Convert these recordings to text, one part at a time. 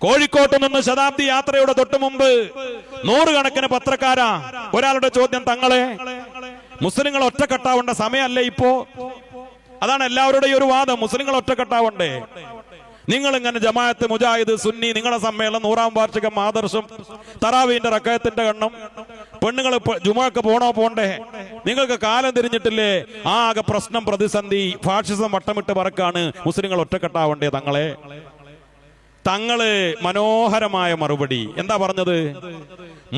കോഴിക്കോട്ട് നിന്ന് ശതാബ്ദി യാത്രയുടെ തൊട്ടു മുമ്പ് നൂറുകണക്കിന് പത്രക്കാരാ. ഒരാളുടെ ചോദ്യം, തങ്ങളെ മുസ്ലിങ്ങൾ ഒറ്റക്കെട്ടാവേണ്ട സമയമല്ലേ ഇപ്പോ? അതാണ് എല്ലാവരുടെയും ഒരു വാദം, മുസ്ലിങ്ങൾ ഒറ്റക്കെട്ടാവണ്ടേ. നിങ്ങൾ ഇങ്ങനെ ജമാഅത്ത്, മുജാഹിദ്, സുന്നി, നിങ്ങളുടെ സമ്മേളനം, 100-ാം വാർഷികം, ആദർശം, തറാവീന്റെ റക്കയത്തിന്റെ കണ്ണം, പെണ്ണുങ്ങൾ ജുമാക്ക് പോണോ പോണ്ടേ, നിങ്ങൾക്ക് കാലം തിരിഞ്ഞിട്ടില്ലേ? ആകെ പ്രശ്നം, പ്രതിസന്ധി, ഫാഷിസം വട്ടമിട്ട് പറക്കാണ്, മുസ്ലിങ്ങൾ ഒറ്റക്കെട്ടാവണ്ടേ തങ്ങളെ? തങ്ങള് മനോഹരമായ മറുപടി എന്താ പറഞ്ഞത്?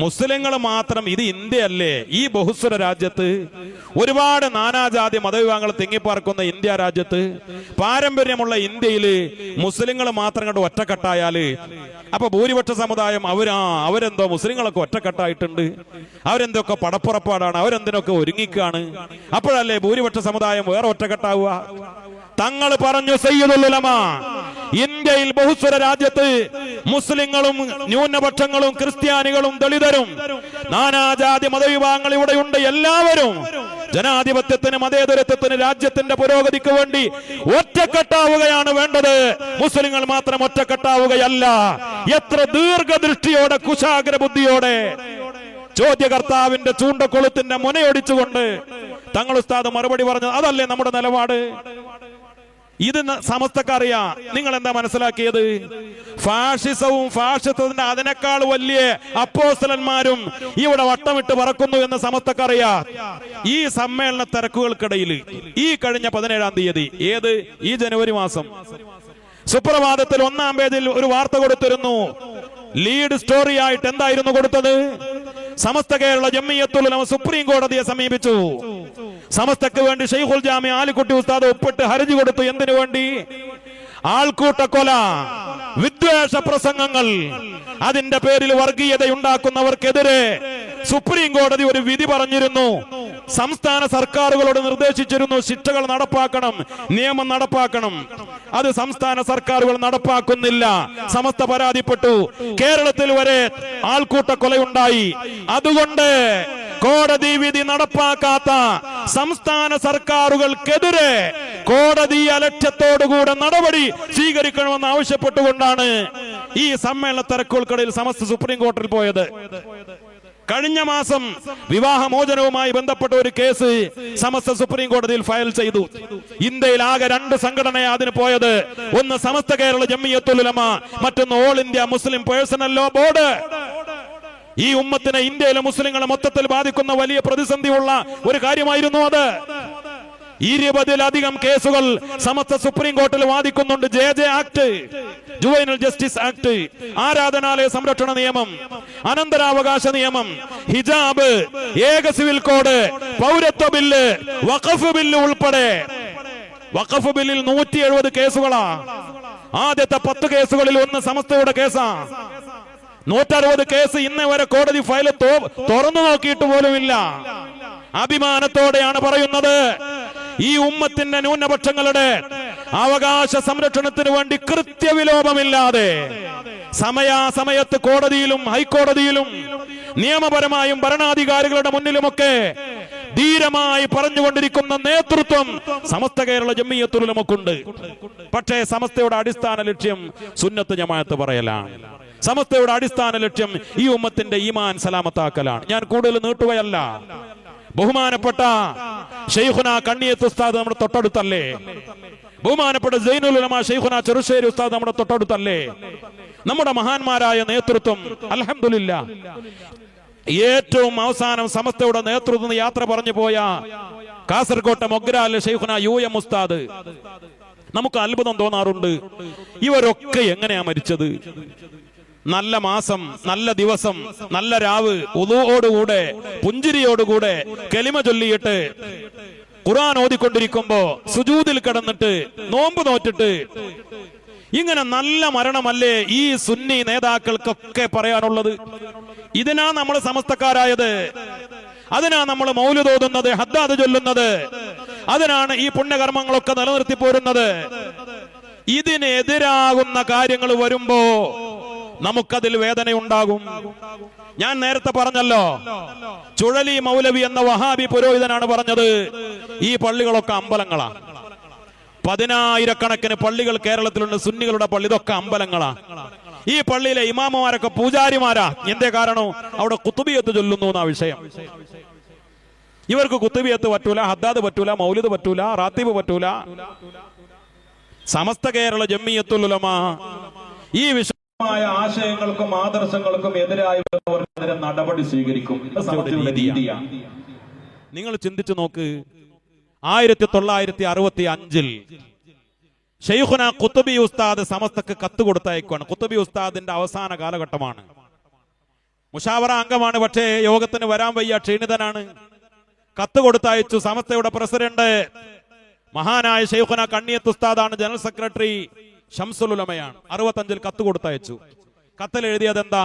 മുസ്ലിങ്ങൾ മാത്രം, ഇത് ഇന്ത്യയല്ലേ? ഈ ബഹുസ്വര രാജ്യത്ത്, ഒരുപാട് നാനാജാതി മതവിഭാഗങ്ങൾ തിങ്ങിപ്പാർക്കുന്ന ഇന്ത്യ രാജ്യത്ത്, പാരമ്പര്യമുള്ള ഇന്ത്യയില് മുസ്ലിങ്ങൾ മാത്രം കണ്ട് ഒറ്റക്കെട്ടായാല് അപ്പൊ ഭൂരിപക്ഷ സമുദായം അവരെന്തോ മുസ്ലിങ്ങളൊക്കെ ഒറ്റക്കെട്ടായിട്ടുണ്ട്, അവരെന്തൊക്കെ പടപ്പുറപ്പാടാണ്, അവരെന്തിനൊക്കെ ഒരുങ്ങിക്കാണ്, അപ്പോഴല്ലേ ഭൂരിപക്ഷ സമുദായം വേറെ ഒറ്റക്കെട്ടാവുക? തങ്ങൾ പറഞ്ഞു, സയ്യിദുൽ ഉലമ, ഇന്ത്യയിൽ ബഹുസ്വര രാജ്യത്ത് മുസ്ലിങ്ങളും ന്യൂനപക്ഷങ്ങളും ക്രിസ്ത്യാനികളും ദളിതരും നാനാജാതി മതവിഭാഗങ്ങൾ ഇവിടെയുണ്ട്. എല്ലാവരും ജനാധിപത്യത്തിന്, മതേതരത്വത്തിന്, രാജ്യത്തിന്റെ പുരോഗതിക്ക് വേണ്ടി ഒറ്റക്കെട്ടാവുകയാണ് വേണ്ടത്. മുസ്ലിങ്ങൾ മാത്രം ഒറ്റക്കെട്ടാവുകയല്ല. എത്ര ദീർഘദൃഷ്ടിയോടെ, കുശാഗ്ര ബുദ്ധിയോടെ, ചോദ്യകർത്താവിന്റെ ചൂണ്ടക്കൊളുത്തിന്റെ മുനയൊടിച്ചുകൊണ്ട് തങ്ങൾ ഉസ്താദ് മറുപടി പറഞ്ഞു. അതല്ലേ നമ്മുടെ നിലപാട്? ഇത് സമസ്തക്കറിയാം. നിങ്ങൾ എന്താ മനസ്സിലാക്കിയത്? ഫാഷിസവും ഫാഷിസത്തിന്റെ അതിനേക്കാൾ വലിയ അപ്പോസ്തലന്മാരും ഇവിടെ വട്ടമിട്ട് പറക്കുന്നു എന്ന് സമസ്തക്കറിയാം. ഈ സമ്മേളന തിരക്കുകൾക്കിടയിൽ ഈ കഴിഞ്ഞ 17-ാം തീയതി, ഈ ജനുവരി മാസം, സുപ്രഭാതത്തിൽ 1-ാം പേജിൽ ഒരു വാർത്ത കൊടുത്തിരുന്നു. ലീഡ് സ്റ്റോറി ആയിട്ട് എന്തായിരുന്നു കൊടുത്തത്? സമസ്ത കേരള ജംഇയ്യത്തുൽ ഉലമ സുപ്രീം കോടതിയെ സമീപിച്ചു. സമസ്തക്ക് വേണ്ടി ഷെയ്ഖുൽ ജാമി ആലിക്കുട്ടി ഉസ്താദ് ഒപ്പിട്ട് ഹർജി കൊടുത്തു. എന്തിനു വേണ്ടി? ആൾക്കൂട്ട കൊല, വിദ്വേഷ പ്രസംഗങ്ങൾ, അതിന്റെ പേരിൽ വർഗീയതയുണ്ടാക്കുന്നവർക്കെതിരെ സുപ്രീം കോടതി ഒരു വിധി പറഞ്ഞിരുന്നു. സംസ്ഥാന സർക്കാരുകളോട് നിർദ്ദേശിച്ചിരുന്നു, ശിക്ഷകൾ നടപ്പാക്കണം, നിയമം നടപ്പാക്കണം. അത് സംസ്ഥാന സർക്കാരുകൾ നടപ്പാക്കുന്നില്ല. സമസ്ത പരാതിപ്പെട്ടു. കേരളത്തിൽ വരെ ആൾക്കൂട്ട കൊലയുണ്ടായി. അതുകൊണ്ട് കോടതി വിധി നടപ്പാക്കാത്ത സംസ്ഥാന സർക്കാരുകൾക്കെതിരെ കോടതി അലക്ഷ്യത്തോടുകൂടെ നടപടി സ്വീകരിക്കണമെന്ന് ആവശ്യപ്പെട്ടുകൊണ്ടാണ് ഈ സമ്മേളന തിരക്കുകൾക്കിടയിൽ സമസ്ത സുപ്രീം കോടതിയിൽ പോയത്. കഴിഞ്ഞ മാസം വിവാഹമോചനവുമായി ബന്ധപ്പെട്ട ഒരു കേസ് സമസ്ത സുപ്രീം കോടതിയിൽ ഫയൽ ചെയ്തു. ഇന്ത്യയിൽ ആകെ 2 സംഘടനയാണ് അതിന് പോയത്. ഒന്ന് സമസ്ത കേരള ജംഇയ്യത്തുൽ ഉലമ, മറ്റൊന്ന് all India Muslim personal law board. ഈ ഉമ്മത്തിനെ, ഇന്ത്യയിലെ മുസ്ലിങ്ങളെ മൊത്തത്തിൽ ബാധിക്കുന്ന വലിയ പ്രതിസന്ധിയുള്ള ഒരു കാര്യമായിരുന്നു അത്. 20-ലധികം കേസുകൾ സമസ്ത സുപ്രീം കോടതിയിൽ വാദിക്കുന്നുണ്ട്. JJ act, juvenile justice act, ആരാധനാലയ സംരക്ഷണ നിയമം, അനന്തരാവകാശ നിയമം, ഹിജാബ്, ഏക സിവിൽ കോഡ്, പൗരത്വ ബില്ല്, വഖഫ് ബില്ല് ഉൾപ്പെടെ. വഖഫ് ബില്ലിൽ 170 കേസുകളാ. ആദ്യത്തെ 10 കേസുകളിൽ ഒന്ന് സമസ്തയുടെ കേസാ. 160 കേസ് ഇന്ന് വരെ കോടതി ഫയൽ തുറന്നു നോക്കിയിട്ട് പോലുമില്ല. അഭിമാനത്തോടെയാണ് പറയുന്നത്, ഈ ഉമ്മത്തിന്റെ ന്യൂനപക്ഷങ്ങളുടെ അവകാശ സംരക്ഷണത്തിന് വേണ്ടി കൃത്യവിലോപമില്ലാതെ സമയാസമയത്ത് കോടതിയിലും ഹൈക്കോടതിയിലും നിയമപരമായും ഭരണാധികാരികളുടെ മുന്നിലുമൊക്കെ ധീരമായി പറഞ്ഞുകൊണ്ടിരിക്കുന്ന നേതൃത്വം സമസ്ത കേരള ജംഇയ്യത്തുൽ ഉലമക്കുണ്ട്. പക്ഷേ സമസ്തയുടെ അടിസ്ഥാന ലക്ഷ്യം സുന്നത്ത് ജമാഅത്ത് പറയലാണ്. സമസ്തയുടെ അടിസ്ഥാന ലക്ഷ്യം ഈ ഉമ്മത്തിന്റെ ഈമാൻ സലാമത്താക്കലാണ്. ഞാൻ കൂടുതൽ നീട്ടുകയല്ല. ബഹുമാനപ്പെട്ട ശൈഖുന കണ്ണിയത്ത് ഉസ്താദ് നമ്മുടെ തൊട്ടടുത്തല്ലേ? ബഹുമാനപ്പെട്ട സൈനുൽ ഉലമ ശൈഖുന ചെറുശ്ശേരി ഉസ്താദ് നമ്മുടെ തൊട്ടടുത്തല്ലേ? നമ്മുടെ മഹാന്മാരായ നേതൃത്വം അൽഹംദുലില്ലാഹ് ഏറ്റവും അവസാനം സമസ്തയുടെ നേതൃത്വം യാത്ര പറഞ്ഞു പോയ കാസർകോട്ടെ മൊഗ്രാലെ ശൈഖുന UM ഉസ്താദ്, നമുക്ക് അത്ഭുതം തോന്നാറുണ്ട്. ഇവരൊക്കെ എങ്ങനെയാ മരിച്ചത്? നല്ല മാസം, നല്ല ദിവസം, നല്ല രാവ്, ഉളൂഓടുകൂടെ, പുഞ്ചിരിയോടുകൂടെ, കലിമ ചൊല്ലിയിട്ട് ഖുർആൻ ഓതിക്കൊണ്ടിരിക്കുമ്പോ സുജൂദിൽ കിടന്നിട്ട് നോമ്പ് നോറ്റിട്ട്, ഇങ്ങനെ നല്ല മരണമല്ലേ ഈ സുന്നി നേതാക്കൾക്കൊക്കെ പറയാനുള്ളത്? ഇതിനാ നമ്മൾ സമസ്തക്കാരായത്, അതിനാ നമ്മൾ മൗലിദ് ഓതുന്നത്, ഹദ്ദാദ് ചൊല്ലുന്നത്, അതിനാണ് ഈ പുണ്യകർമ്മങ്ങളൊക്കെ നിലനിർത്തി പോരുന്നത്. ഇതിനെതിരാകുന്ന കാര്യങ്ങൾ വരുമ്പോ നമുക്കതിൽ വേദനയുണ്ടാകും. ഞാൻ നേരത്തെ പറഞ്ഞല്ലോ, ചുഴലി മൗലവി എന്ന വഹാബി പുരോഹിതനാണ് പറഞ്ഞത്, ഈ പള്ളികളൊക്കെ അമ്പലങ്ങളാ. 10,000-കണക്കിന് പള്ളികൾ കേരളത്തിലുണ്ട്, സുന്നികളുടെ പള്ളി, ഇതൊക്കെ അമ്പലങ്ങളാ. ഈ പള്ളിയിലെ ഇമാമമാരൊക്കെ പൂജാരിമാരാ. എന്തേ കാരണം? അവിടെ കുത്തുബിയത്ത് ചൊല്ലുന്നു എന്നാ വിഷയം. ഇവർക്ക് കുത്തുബിയത്ത് പറ്റൂല, ഹദ്ദാദ് പറ്റൂല, മൗലിദ് പറ്റൂല, റാത്തീബ് പറ്റൂല. സമസ്ത കേരള ജംഇയ്യത്തുൽ ഉലമ ഈ വിഷയമായ ആശയങ്ങൾക്കും ആദർശങ്ങൾക്കും എതിരായി നടപടി സ്വീകരിക്കും. നിങ്ങൾ ചിന്തിച്ചു നോക്ക്, 1965 ഷെയ്ഖുന ഖുത്ബി ഉസ്താദ് സമസ്തക്ക് കത്ത് കൊടുത്തയക്കുകയാണ്. ഖുത്ബി ഉസ്താദിന്റെ അവസാന കാലഘട്ടമാണ്. മുഷാവറ അംഗമാണ്, പക്ഷേ യോഗത്തിന് വരാൻ വയ്യ, ക്ഷീണിതനാണ്. കത്ത് കൊടുത്തയച്ചു. സമസ്തയുടെ പ്രസിഡന്റ് മഹാനായ ഷെയ്ഖുന കണ്ണിയത്ത് ഉസ്താദാണ്, ജനറൽ സെക്രട്ടറി ശംസുൽ ഉലമയാണ്. 65 കത്ത് കൊടുത്തയച്ചു. കത്തിൽ എഴുതിയത് എന്താ?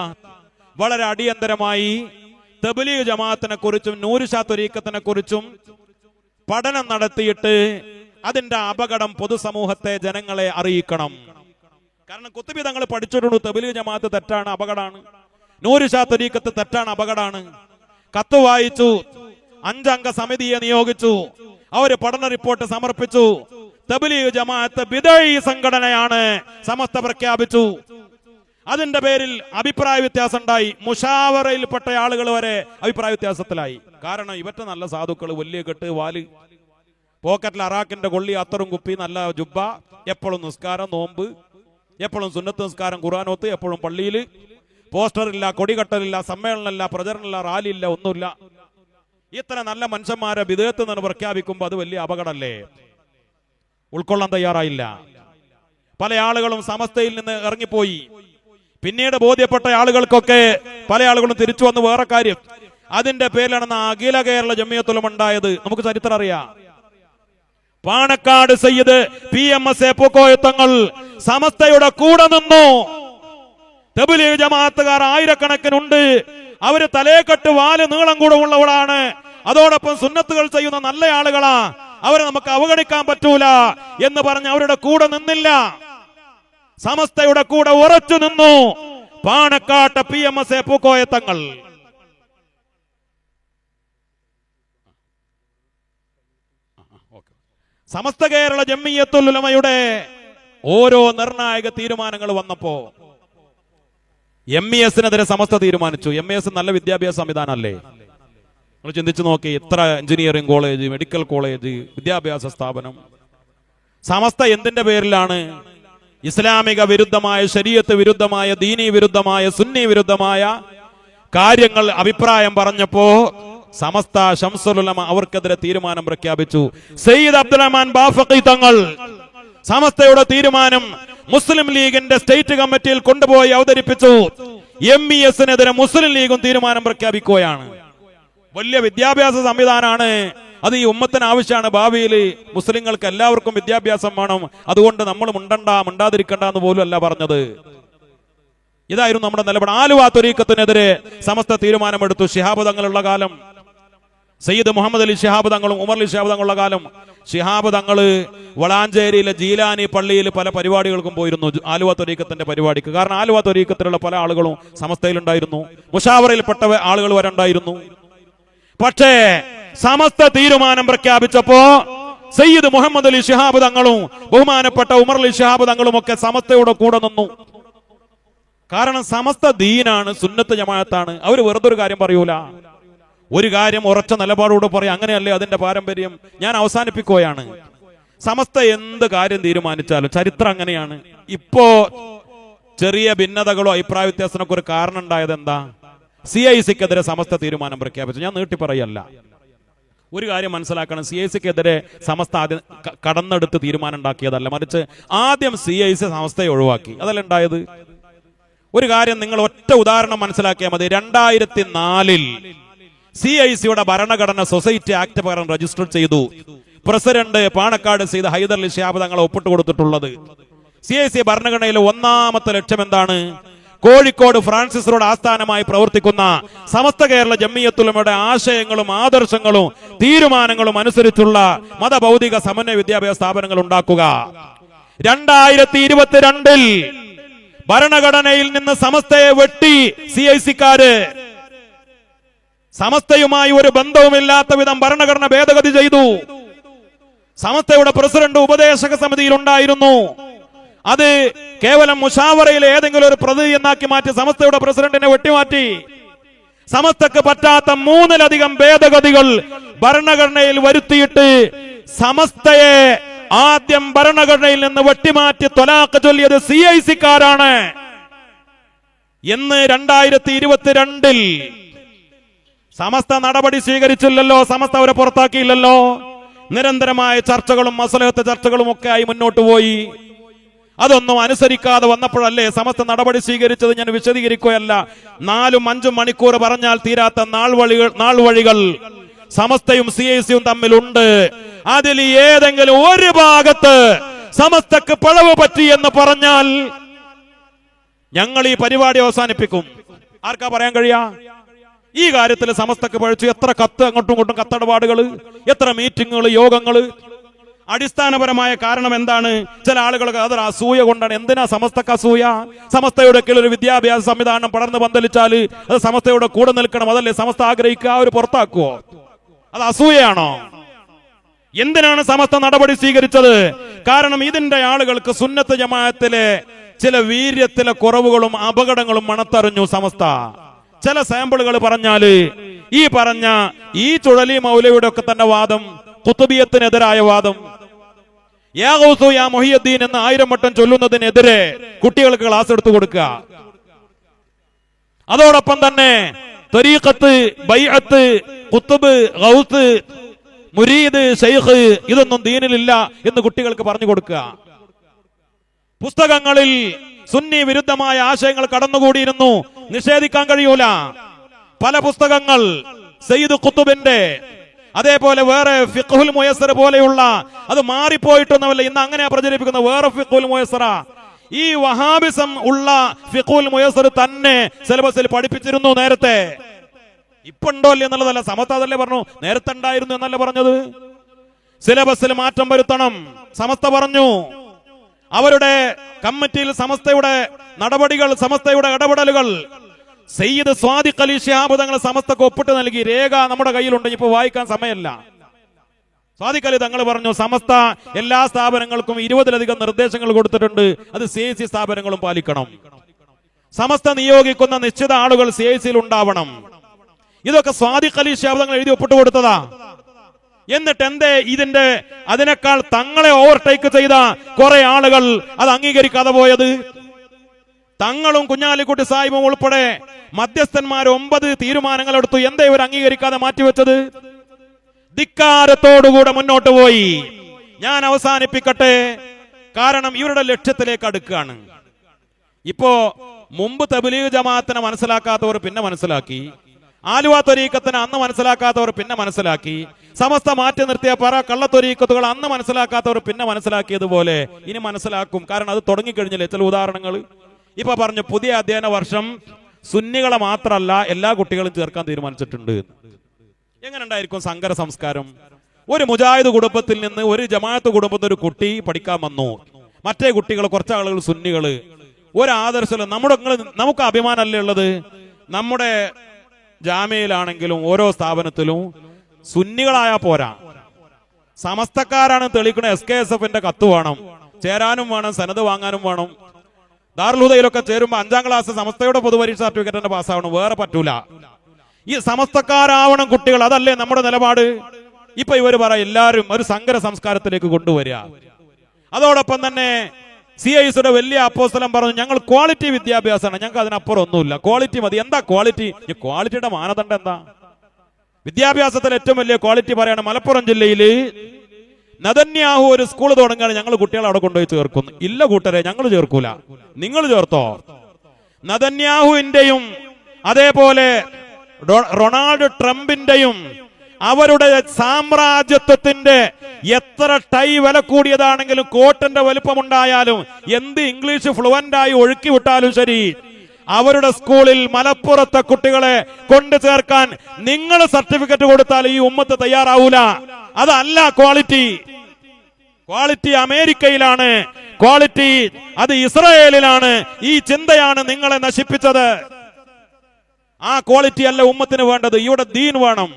വളരെ അടിയന്തരമായി തബ്ലീഗ് ജമാഅത്തിനെ കുറിച്ചും നൂർഷാ ത്വരീഖത്തിനെ കുറിച്ചും പഠനം നടത്തിയിട്ട് അതിന്റെ അപകടം പൊതുസമൂഹത്തെ, ജനങ്ങളെ അറിയിക്കണം. കാരണം ഖുത്ബി തങ്ങൾ പഠിച്ചിട്ടുണ്ട്, തബ്ലീഗ് ജമാഅത്ത് തെറ്റാണ്, അപകടമാണ്. നൂർഷാ ത്വരീഖത്ത് തെറ്റാണ്, അപകടമാണ്. കത്ത് വായിച്ചു. 5 അംഗ സമിതിയെ നിയോഗിച്ചു. അവര് പഠന റിപ്പോർട്ട് സമർപ്പിച്ചു. തബ്ലീഗ് ജമാഅത്ത് ബിദ്ഈ സംഘടനയാണ് സമസ്ത പ്രഖ്യാപിച്ചു. അതിന്റെ പേരിൽ അഭിപ്രായ വ്യത്യാസം ഉണ്ടായി. മുഷാവറയിൽപ്പെട്ട ആളുകൾ വരെ അഭിപ്രായ വ്യത്യാസത്തിലായി. കാരണം ഇവറ്റ നല്ല സാധുക്കൾ, വലിയ കെട്ട്, വാല്, പോക്കറ്റിൽ അറാക്കിന്റെ കൊള്ളി, അത്തറും കുപ്പി, നല്ല ജുബ്ബ, എപ്പോഴും നിസ്കാരം, നോമ്പ്, എപ്പോഴും സുന്നത്ത് നിസ്കാരം, ഖുർആനോത്ത്, എപ്പോഴും പള്ളിയിൽ, പോസ്റ്ററില്ല, കൊടികെട്ടലില്ല, സമ്മേളനമില്ല, പ്രചരണമില്ല, റാലിയില്ല, ഒന്നുമില്ല. ഇത്ര നല്ല മനുഷ്യന്മാരെ ബിദ്അത്ത് എന്ന് പ്രഖ്യാപിക്കുമ്പോൾ അത് വലിയ അപകടമല്ലേ? ഉൾക്കൊള്ളാൻ തയ്യാറായില്ല. പല ആളുകളും സമസ്തയിൽ നിന്ന് ഇറങ്ങിപ്പോയി. പിന്നീട് ബോധ്യപ്പെട്ട ആളുകൾക്കൊക്കെ പല ആളുകളും തിരിച്ചു വന്ന് വേറെ കാര്യം. അതിന്റെ പേരിലാണ് അഖില കേരള ജംഇയ്യത്തുൽ ഉലമ ഉണ്ടായത്. നമുക്ക് ചരിത്രം അറിയാം. പാണക്കാട് സയ്യിദ് PMS പൂക്കോയ തങ്ങൾ സമസ്തയുടെ കൂടെ നിന്നു. തബ്ലീഗ് ജമാഅത്തുകാർ ആയിരക്കണക്കിനുണ്ട്. അവര് തലേക്കെട്ട് വാല് നീളം കൂടെ ഉള്ളവളാണ്. അതോടൊപ്പം സുന്നത്തുകൾ ചെയ്യുന്ന നല്ല ആളുകളാ. അവരെ നമുക്ക് അവഗണിക്കാൻ പറ്റൂല എന്ന് പറഞ്ഞ് അവരുടെ കൂടെ നിന്നില്ല. സമസ്തയുടെ കൂടെ ഉറച്ചു നിന്നു പാണക്കാട്ട് PMS പൂക്കോയ തങ്ങൾ. സമസ്ത കേരള ജംഇയ്യത്തുൽ ഉലമയുടെ ഓരോ നിർണായക തീരുമാനങ്ങൾ വന്നപ്പോ MESനെതിരെ സമസ്ത തീരുമാനിച്ചു. MES നല്ല വിദ്യാഭ്യാസ സംവിധാനമല്ലേ? നിങ്ങൾ ചിന്തിച്ചു നോക്കി, ഇത്ര എഞ്ചിനീയറിംഗ് കോളേജ്, മെഡിക്കൽ കോളേജ്, വിദ്യാഭ്യാസ സ്ഥാപനം. സമസ്ത എന്തിന്റെ പേരിലാണ്? ഇസ്ലാമിക വിരുദ്ധമായ, ശരീഅത്ത് വിരുദ്ധമായ, ദീനി വിരുദ്ധമായ, സുന്നി വിരുദ്ധമായ കാര്യങ്ങൾ അഭിപ്രായം പറഞ്ഞപ്പോ സമസ്ത ശംസുൽ ഉലമ അവർക്കെതിരെ തീരുമാനം പ്രഖ്യാപിച്ചു. സയ്യിദ് അബ്ദുറഹ്മാൻ ബാഫഖി തങ്ങൾ സമസ്തയുടെ തീരുമാനം മുസ്ലിം ലീഗിന്റെ സ്റ്റേറ്റ് കമ്മിറ്റിയിൽ കൊണ്ടുപോയി അവതരിപ്പിച്ചു. MESനെതിരെ മുസ്ലിം ലീഗും തീരുമാനം പ്രഖ്യാപിക്കുകയാണ്. വലിയ വിദ്യാഭ്യാസ സംവിധാനമാണ് അത്. ഈ ഉമ്മത്തിന് ആവശ്യമാണ്. ഭാവിയിൽ മുസ്ലിങ്ങൾക്ക് എല്ലാവർക്കും വിദ്യാഭ്യാസം വേണം. അതുകൊണ്ട് നമ്മൾ മിണ്ടാതിരിക്കണ്ട എന്ന് പോലും അല്ല പറഞ്ഞത്. ഇതായിരുന്നു നമ്മുടെ നിലപാട്. ആലുവ ത്വരീഖത്തിനെതിരെ സമസ്ത തീരുമാനമെടുത്തു. ശിഹാബ് തങ്ങളുള്ള കാലം, സയ്യിദ് മുഹമ്മദ് അലി ശിഹാബ് തങ്ങളും ഉമർ അലി ശിഹാബ് തങ്ങളുള്ള കാലം, ശിഹാബ് തങ്ങള് വളാഞ്ചേരിയിലെ ജീലാനി പള്ളിയിൽ പല പരിപാടികൾക്കും പോയിരുന്നു. ആലുവ ത്വരീഖത്തിന്റെ പരിപാടിക്ക്. കാരണം ആലുവ ത്വരീഖത്തിലുള്ള പല ആളുകളും സമസ്തയിലുണ്ടായിരുന്നു. മുഷാവറയിൽപ്പെട്ട ആളുകൾ വരെ ഉണ്ടായിരുന്നു. പക്ഷേ സമസ്ത തീരുമാനം പ്രഖ്യാപിച്ചപ്പോ സയ്യിദ് മുഹമ്മദ് അലി ശിഹാബ് തങ്ങളും ബഹുമാനപ്പെട്ട ഉമർ അലി ശിഹാബ് തങ്ങളും ഒക്കെ സമസ്തയുടെ കൂടെ നിന്നു. കാരണം സമസ്ത ദീനാണ്, സുന്നത്ത് ജമാഅത്താണ്. അവർ വെറുതെ ഒരു കാര്യം പറയൂല. ഒരു കാര്യം ഉറച്ച നിലപാടോട് പറയും. അങ്ങനെയല്ലേ അതിന്റെ പാരമ്പര്യം. ഞാൻ അവസാനിപ്പിക്കുകയാണ്. സമസ്ത എന്ത് കാര്യം തീരുമാനിച്ചാലും ചരിത്രം അങ്ങനെയാണ്. ഇപ്പോ ചെറിയ ഭിന്നതകളോ അഭിപ്രായ വ്യത്യാസത്തിനൊക്കെ ഒരു കാരണം ഉണ്ടായത് എന്താ? CICക്കെതിരെ സമസ്ത തീരുമാനം പ്രഖ്യാപിച്ചു. ഞാൻ നീട്ടി പറയല്ല. ഒരു കാര്യം മനസ്സിലാക്കണം, CICക്കെതിരെ സമസ്ത ആദ്യം കടന്നെടുത്ത് തീരുമാനം ഉണ്ടാക്കിയതല്ല, മറിച്ച് ആദ്യം CIC സമസ്തയെ ഒഴിവാക്കി. അതല്ല ഉണ്ടായത്. ഒരു കാര്യം നിങ്ങൾ ഒറ്റ ഉദാഹരണം മനസ്സിലാക്കിയാൽ മതി. 2004 CICയുടെ ഭരണഘടന സൊസൈറ്റി ആക്ട് പ്രകാരം രജിസ്റ്റർ ചെയ്തു. പ്രസിഡന്റ് പാണക്കാട് സയ്യിദ് ഹൈദർ അലി ശിഹാബ് തങ്ങളെ ഒപ്പിട്ട് കൊടുത്തിട്ടുള്ളത്. CIC ഭരണഘടനയിലെ ഒന്നാമത്തെ ലക്ഷ്യം എന്താണ്? കോഴിക്കോട് ഫ്രാൻസിസ് റോഡ് ആസ്ഥാനമായി പ്രവർത്തിക്കുന്ന സമസ്ത കേരള ജംഇയ്യത്തുൽ ഉലമയുടെ ആശയങ്ങളും ആദർശങ്ങളും തീരുമാനങ്ങളും അനുസരിച്ചുള്ള മതഭൗതിക സമന്വയ വിദ്യാഭ്യാസ സ്ഥാപനങ്ങൾ ഉണ്ടാക്കുക. 2022 ഭരണഘടനയിൽ നിന്ന് സമസ്തയെ വെട്ടി CICക്കാര്. സമസ്തയുമായി ഒരു ബന്ധവുമില്ലാത്ത വിധം ഭരണഘടന ഭേദഗതി ചെയ്തു. സമസ്തയുടെ പ്രസിഡന്റ് ഉപദേശക സമിതിയിൽ ഉണ്ടായിരുന്നു. അത് കേവലം മുഷാവറയിലെ ഏതെങ്കിലും ഒരു പ്രതി എന്നാക്കി മാറ്റി സമസ്തയുടെ പ്രസിഡന്റിനെ വെട്ടിമാറ്റി. സമസ്തക്ക് പറ്റാത്ത 3-ലധികം ഭേദഗതികൾ ഭരണഘടനയിൽ വരുത്തിയിട്ട് സമസ്തയെ ആദ്യം ഭരണഘടനയിൽ നിന്ന് വെട്ടിമാറ്റി ത്വലാഖ് ചൊല്ലിയത് CIC-ക്കാരാണ് എന്ന് 2022 സമസ്ത നടപടി സ്വീകരിച്ചില്ലല്ലോ. സമസ്ത അവരെ പുറത്താക്കിയില്ലല്ലോ. നിരന്തരമായ ചർച്ചകളും മസലഹത്ത് ചർച്ചകളും ഒക്കെ ആയി മുന്നോട്ട് പോയി. അതൊന്നും അനുസരിക്കാതെ വന്നപ്പോഴല്ലേ സമസ്ത നടപടി സ്വീകരിച്ചത്. ഞാൻ വിശദീകരിക്കുകയല്ല. 4-5 മണിക്കൂർ പറഞ്ഞാൽ തീരാത്ത നാൾ വഴികൾ സമസ്തയും CIC-യും തമ്മിലുണ്ട്. അതിൽ ഏതെങ്കിലും ഒരു ഭാഗത്ത് സമസ്തക്ക് പിഴവ് പറ്റി എന്ന് പറഞ്ഞാൽ ഞങ്ങൾ ഈ പരിപാടി അവസാനിപ്പിക്കും. ആർക്കാ പറയാൻ കഴിയാ? ഈ കാര്യത്തിൽ സമസ്തക്ക് പഴിച്ചു എത്ര കത്ത്, അങ്ങോട്ടും ഇങ്ങോട്ടും കത്തടപാടുകൾ, എത്ര മീറ്റിങ്ങുകൾ, യോഗങ്ങള്. അടിസ്ഥാനപരമായ കാരണം എന്താണ്? ചില ആളുകൾക്ക് അതൊരു അസൂയ കൊണ്ടാണ്. എന്തിനാ സമസ്തക്ക് അസൂയ? സമസ്തയുടെ കീഴിൽ ഒരു വിദ്യാഭ്യാസ സംവിധാനം പടർന്ന് പന്തലിച്ചാൽ അത് സമസ്തയുടെ കൂടെ നിൽക്കണം. അതല്ലേ സമസ്ത ആഗ്രഹിക്കുക? അവർ പുറത്താക്കുവോ? അത് അസൂയയാണോ? എന്തിനാണ് സമസ്ത നടപടി സ്വീകരിച്ചത്? കാരണം ഇതിന്റെ ആളുകൾക്ക് സുന്നത്ത് ജമാഅത്തിലെ ചില വീര്യത്തിലെ കുറവുകളും അപകടങ്ങളും മണത്തറിഞ്ഞു സമസ്ത. ചില സാമ്പിളുകൾ പറഞ്ഞാല് ഈ പറഞ്ഞ ഈ ചുഴലി മൗലവിയുടെ ഒക്കെ തന്നെ വാദം, ഖുതുബിയത്തിനെതിരായ വാദം, യാ ഗൗസു യാ മുഹിയുദ്ദീൻ എന്ന് 1000 വട്ടം ചൊല്ലുന്നതിനെതിരെ കുട്ടികൾക്ക് ക്ലാസ് എടുത്തു കൊടുക്കുക. അതോടൊപ്പം തന്നെ ത്വരീഖത്ത്, ബൈഅത്ത്, ഖുതുബ്, ഗൗസ്, മുരീദ്, ശൈഖ് ഇതൊന്നും ദീനിലില്ല എന്ന് കുട്ടികൾക്ക് പറഞ്ഞു കൊടുക്കുക. പുസ്തകങ്ങളിൽ സുന്നി വിരുദ്ധമായ ആശയങ്ങൾ കടന്നുകൂടിയിരുന്നു, നിഷേധിക്കാൻ കഴിയൂല. പല പുസ്തകങ്ങൾ സയ്യിദ് ഖുതുബിന്റെ, അതേപോലെ വേറെ ഫിഖ്ഹുൽ മുയസ്സർ പോലെയുള്ള, അത് മാറിപ്പോയിട്ടൊന്നുമല്ല, ഇന്ന് അങ്ങനെ പ്രചരിപ്പിക്കുന്ന വേറെ ഫിഖ്ഹുൽ മുയസ്സറ. ഈ വഹാബിസം ഉള്ള ഫിഖ്ഹുൽ മുയസ്സർ തന്നെ സിലബസിൽ പഠിപ്പിച്ചിരുന്നു നേരത്തെ. ഇപ്പൊ ഉണ്ടോ അല്ലേ എന്നുള്ളതല്ല, സമസ്ത അതല്ലേ പറഞ്ഞു. നേരത്തെ ഉണ്ടായിരുന്നു എന്നല്ല പറഞ്ഞത്. സിലബസിൽ മാറ്റം വരുത്തണം സമസ്ത പറഞ്ഞു. അവരുടെ കമ്മിറ്റിയിൽ സമസ്തയുടെ നടപടികൾ, സമസ്തയുടെ ഇടപെടലുകൾ സയ്യിദ് സ്വാദിഖ് അലി ശിഹാബ് തങ്ങൾ സമസ്തക്ക് ഒപ്പിട്ട് നൽകി. രേഖ നമ്മുടെ കയ്യിലുണ്ട്, ഇപ്പൊ വായിക്കാൻ സമയമല്ല. സ്വാദിഖ് അലി തങ്ങൾ പറഞ്ഞു സമസ്ത എല്ലാ സ്ഥാപനങ്ങൾക്കും 20-ലധികം നിർദ്ദേശങ്ങൾ കൊടുത്തിട്ടുണ്ട്. അത് CIC സ്ഥാപനങ്ങളും പാലിക്കണം. സമസ്ത നിയോഗിക്കുന്ന നിശ്ചിത ആളുകൾ CIC-യിൽ ഉണ്ടാവണം. ഇതൊക്കെ സ്വാദിഖ് അലി ശിഹാബ് തങ്ങൾ എഴുതി ഒപ്പിട്ട് കൊടുത്തതാ. എന്നിട്ട് എന്തേ ഇതിന്റെ അതിനേക്കാൾ തങ്ങളെ ഓവർടേക്ക് ചെയ്ത കുറെ ആളുകൾ അത് അംഗീകരിക്കാതെ പോയത്? തങ്ങളും കുഞ്ഞാലിക്കുട്ടി സാഹിബും ഉൾപ്പെടെ മധ്യസ്ഥന്മാർ 9 തീരുമാനങ്ങൾ എടുത്തു. എന്താ ഇവർ അംഗീകരിക്കാതെ മാറ്റിവെച്ചത്? ധിക്കാരത്തോടുകൂടെ മുന്നോട്ട് പോയി. ഞാൻ അവസാനിപ്പിക്കട്ടെ, കാരണം ഇവരുടെ ലക്ഷ്യത്തിലേക്ക് അടുക്കുകയാണ്. ഇപ്പോ മുമ്പ് തബ്ലീഗ് ജമാഅത്തിനെ മനസ്സിലാക്കാത്തവർ പിന്നെ മനസ്സിലാക്കി, ആലുവ ത്വരീഖത്തിനെ അന്ന് മനസ്സിലാക്കാത്തവർ പിന്നെ മനസ്സിലാക്കി, സമസ്ത മാറ്റി നിർത്തിയ പറ കള്ളത്വരീഖത്തുകൾ അന്ന് മനസ്സിലാക്കാത്തവർ പിന്നെ മനസ്സിലാക്കിയതുപോലെ ഇനി മനസ്സിലാക്കും. കാരണം അത് തുടങ്ങിക്കഴിഞ്ഞില്ലേ. ചില ഉദാഹരണങ്ങൾ ഇപ്പൊ പറഞ്ഞു. പുതിയ അധ്യയന വർഷം സുന്നികളെ മാത്രമല്ല എല്ലാ കുട്ടികളും ചേർക്കാൻ തീരുമാനിച്ചിട്ടുണ്ട്. എങ്ങനെ ഉണ്ടായിരിക്കും സങ്കര സംസ്കാരം? ഒരു മുജാഹിദ് കുടുംബത്തിൽ നിന്ന് ഒരു ജമാഅത്ത് കുടുംബത്തിൽ ഒരു കുട്ടി പഠിക്കാൻ വന്നു. മറ്റേ കുട്ടികൾ, കുറച്ച് ആളുകൾ സുന്നികള്. ഒരു ആദർശം നമുക്ക് അഭിമാനമല്ലേ ഉള്ളത്? നമ്മുടെ ജാമ്യയിലാണെങ്കിലും ഓരോ സ്ഥാപനത്തിലും സുന്നികളായ പോരാ, സമസ്തക്കാരാണ് തെളിയിക്കണ. SKSF-ന്റെ കത്ത് വേണം, ചേരാനും വേണം, സനത് വാങ്ങാനും വേണം. ദാറുൽ ഹുദയിലൊക്കെ ചേരുമ്പോ 5ാം ക്ലാസ് സമസ്തയുടെ പൊതുപരീക്ഷ സർട്ടിഫിക്കറ്റ് പാസ്സാവണം, വേറെ പറ്റൂല. ഈ സമസ്തക്കാരാവണം കുട്ടികൾ. അതല്ലേ നമ്മുടെ നിലപാട്? ഇപ്പൊ ഇവര് പറ എല്ലാരും ഒരു സങ്കര സംസ്കാരത്തിലേക്ക് കൊണ്ടുവരിക. അതോടൊപ്പം തന്നെ CIC-യുടെ വലിയ അപ്പോസ്തലൻ പറഞ്ഞു ഞങ്ങൾ ക്വാളിറ്റി വിദ്യാഭ്യാസമാണ്, ഞങ്ങൾക്ക് അതിനപ്പുറം ഒന്നുമില്ല, ക്വാളിറ്റി മതി. എന്താ ക്വാളിറ്റി? ക്വാളിറ്റിയുടെ മാനദണ്ഡം എന്താ? വിദ്യാഭ്യാസത്തിൽ ഏറ്റവും വലിയ ക്വാളിറ്റി പറയാണ്. മലപ്പുറം ജില്ലയിൽ നദന്യാഹു ഒരു സ്കൂൾ തുടങ്ങുകയാണ്, ഞങ്ങൾ കുട്ടികളെ അവിടെ കൊണ്ടുപോയി ചേർക്കുന്നു. ഇല്ല കൂട്ടരെ, ഞങ്ങൾ ചേർക്കൂല, നിങ്ങൾ ചേർത്തോ. നദന്യാഹുവിന്റെയും അതേപോലെ റൊണാൾഡ് ട്രംപിന്റെയും അവരുടെ സാമ്രാജ്യത്വത്തിന്റെ എത്ര ടൈ വില കൂടിയതാണെങ്കിലും കോട്ടന്റെ വലുപ്പമുണ്ടായാലും എന്ത് ഇംഗ്ലീഷ് ഫ്ലുവന്റ് ആയി ഒഴുക്കി വിട്ടാലും ശരി, അവരുടെ സ്കൂളിൽ മലപ്പുറത്തെ കുട്ടികളെ കൊണ്ടു ചേർക്കാൻ നിങ്ങൾ സർട്ടിഫിക്കറ്റ് കൊടുത്താൽ ഈ ഉമ്മത്ത് തയ്യാറാവൂല. അതല്ല ക്വാളിറ്റി. ക്വാളിറ്റി അമേരിക്കയിലാണ്, ക്വാളിറ്റി അത് ഇസ്രായേലിലാണ്. ഈ ചിന്തയാണ് നിങ്ങളെ നശിപ്പിച്ചത്. ആ ക്വാളിറ്റി അല്ല ഉമ്മത്തിന് വേണ്ടത്. ഇവിടെ ദീൻ വേണം.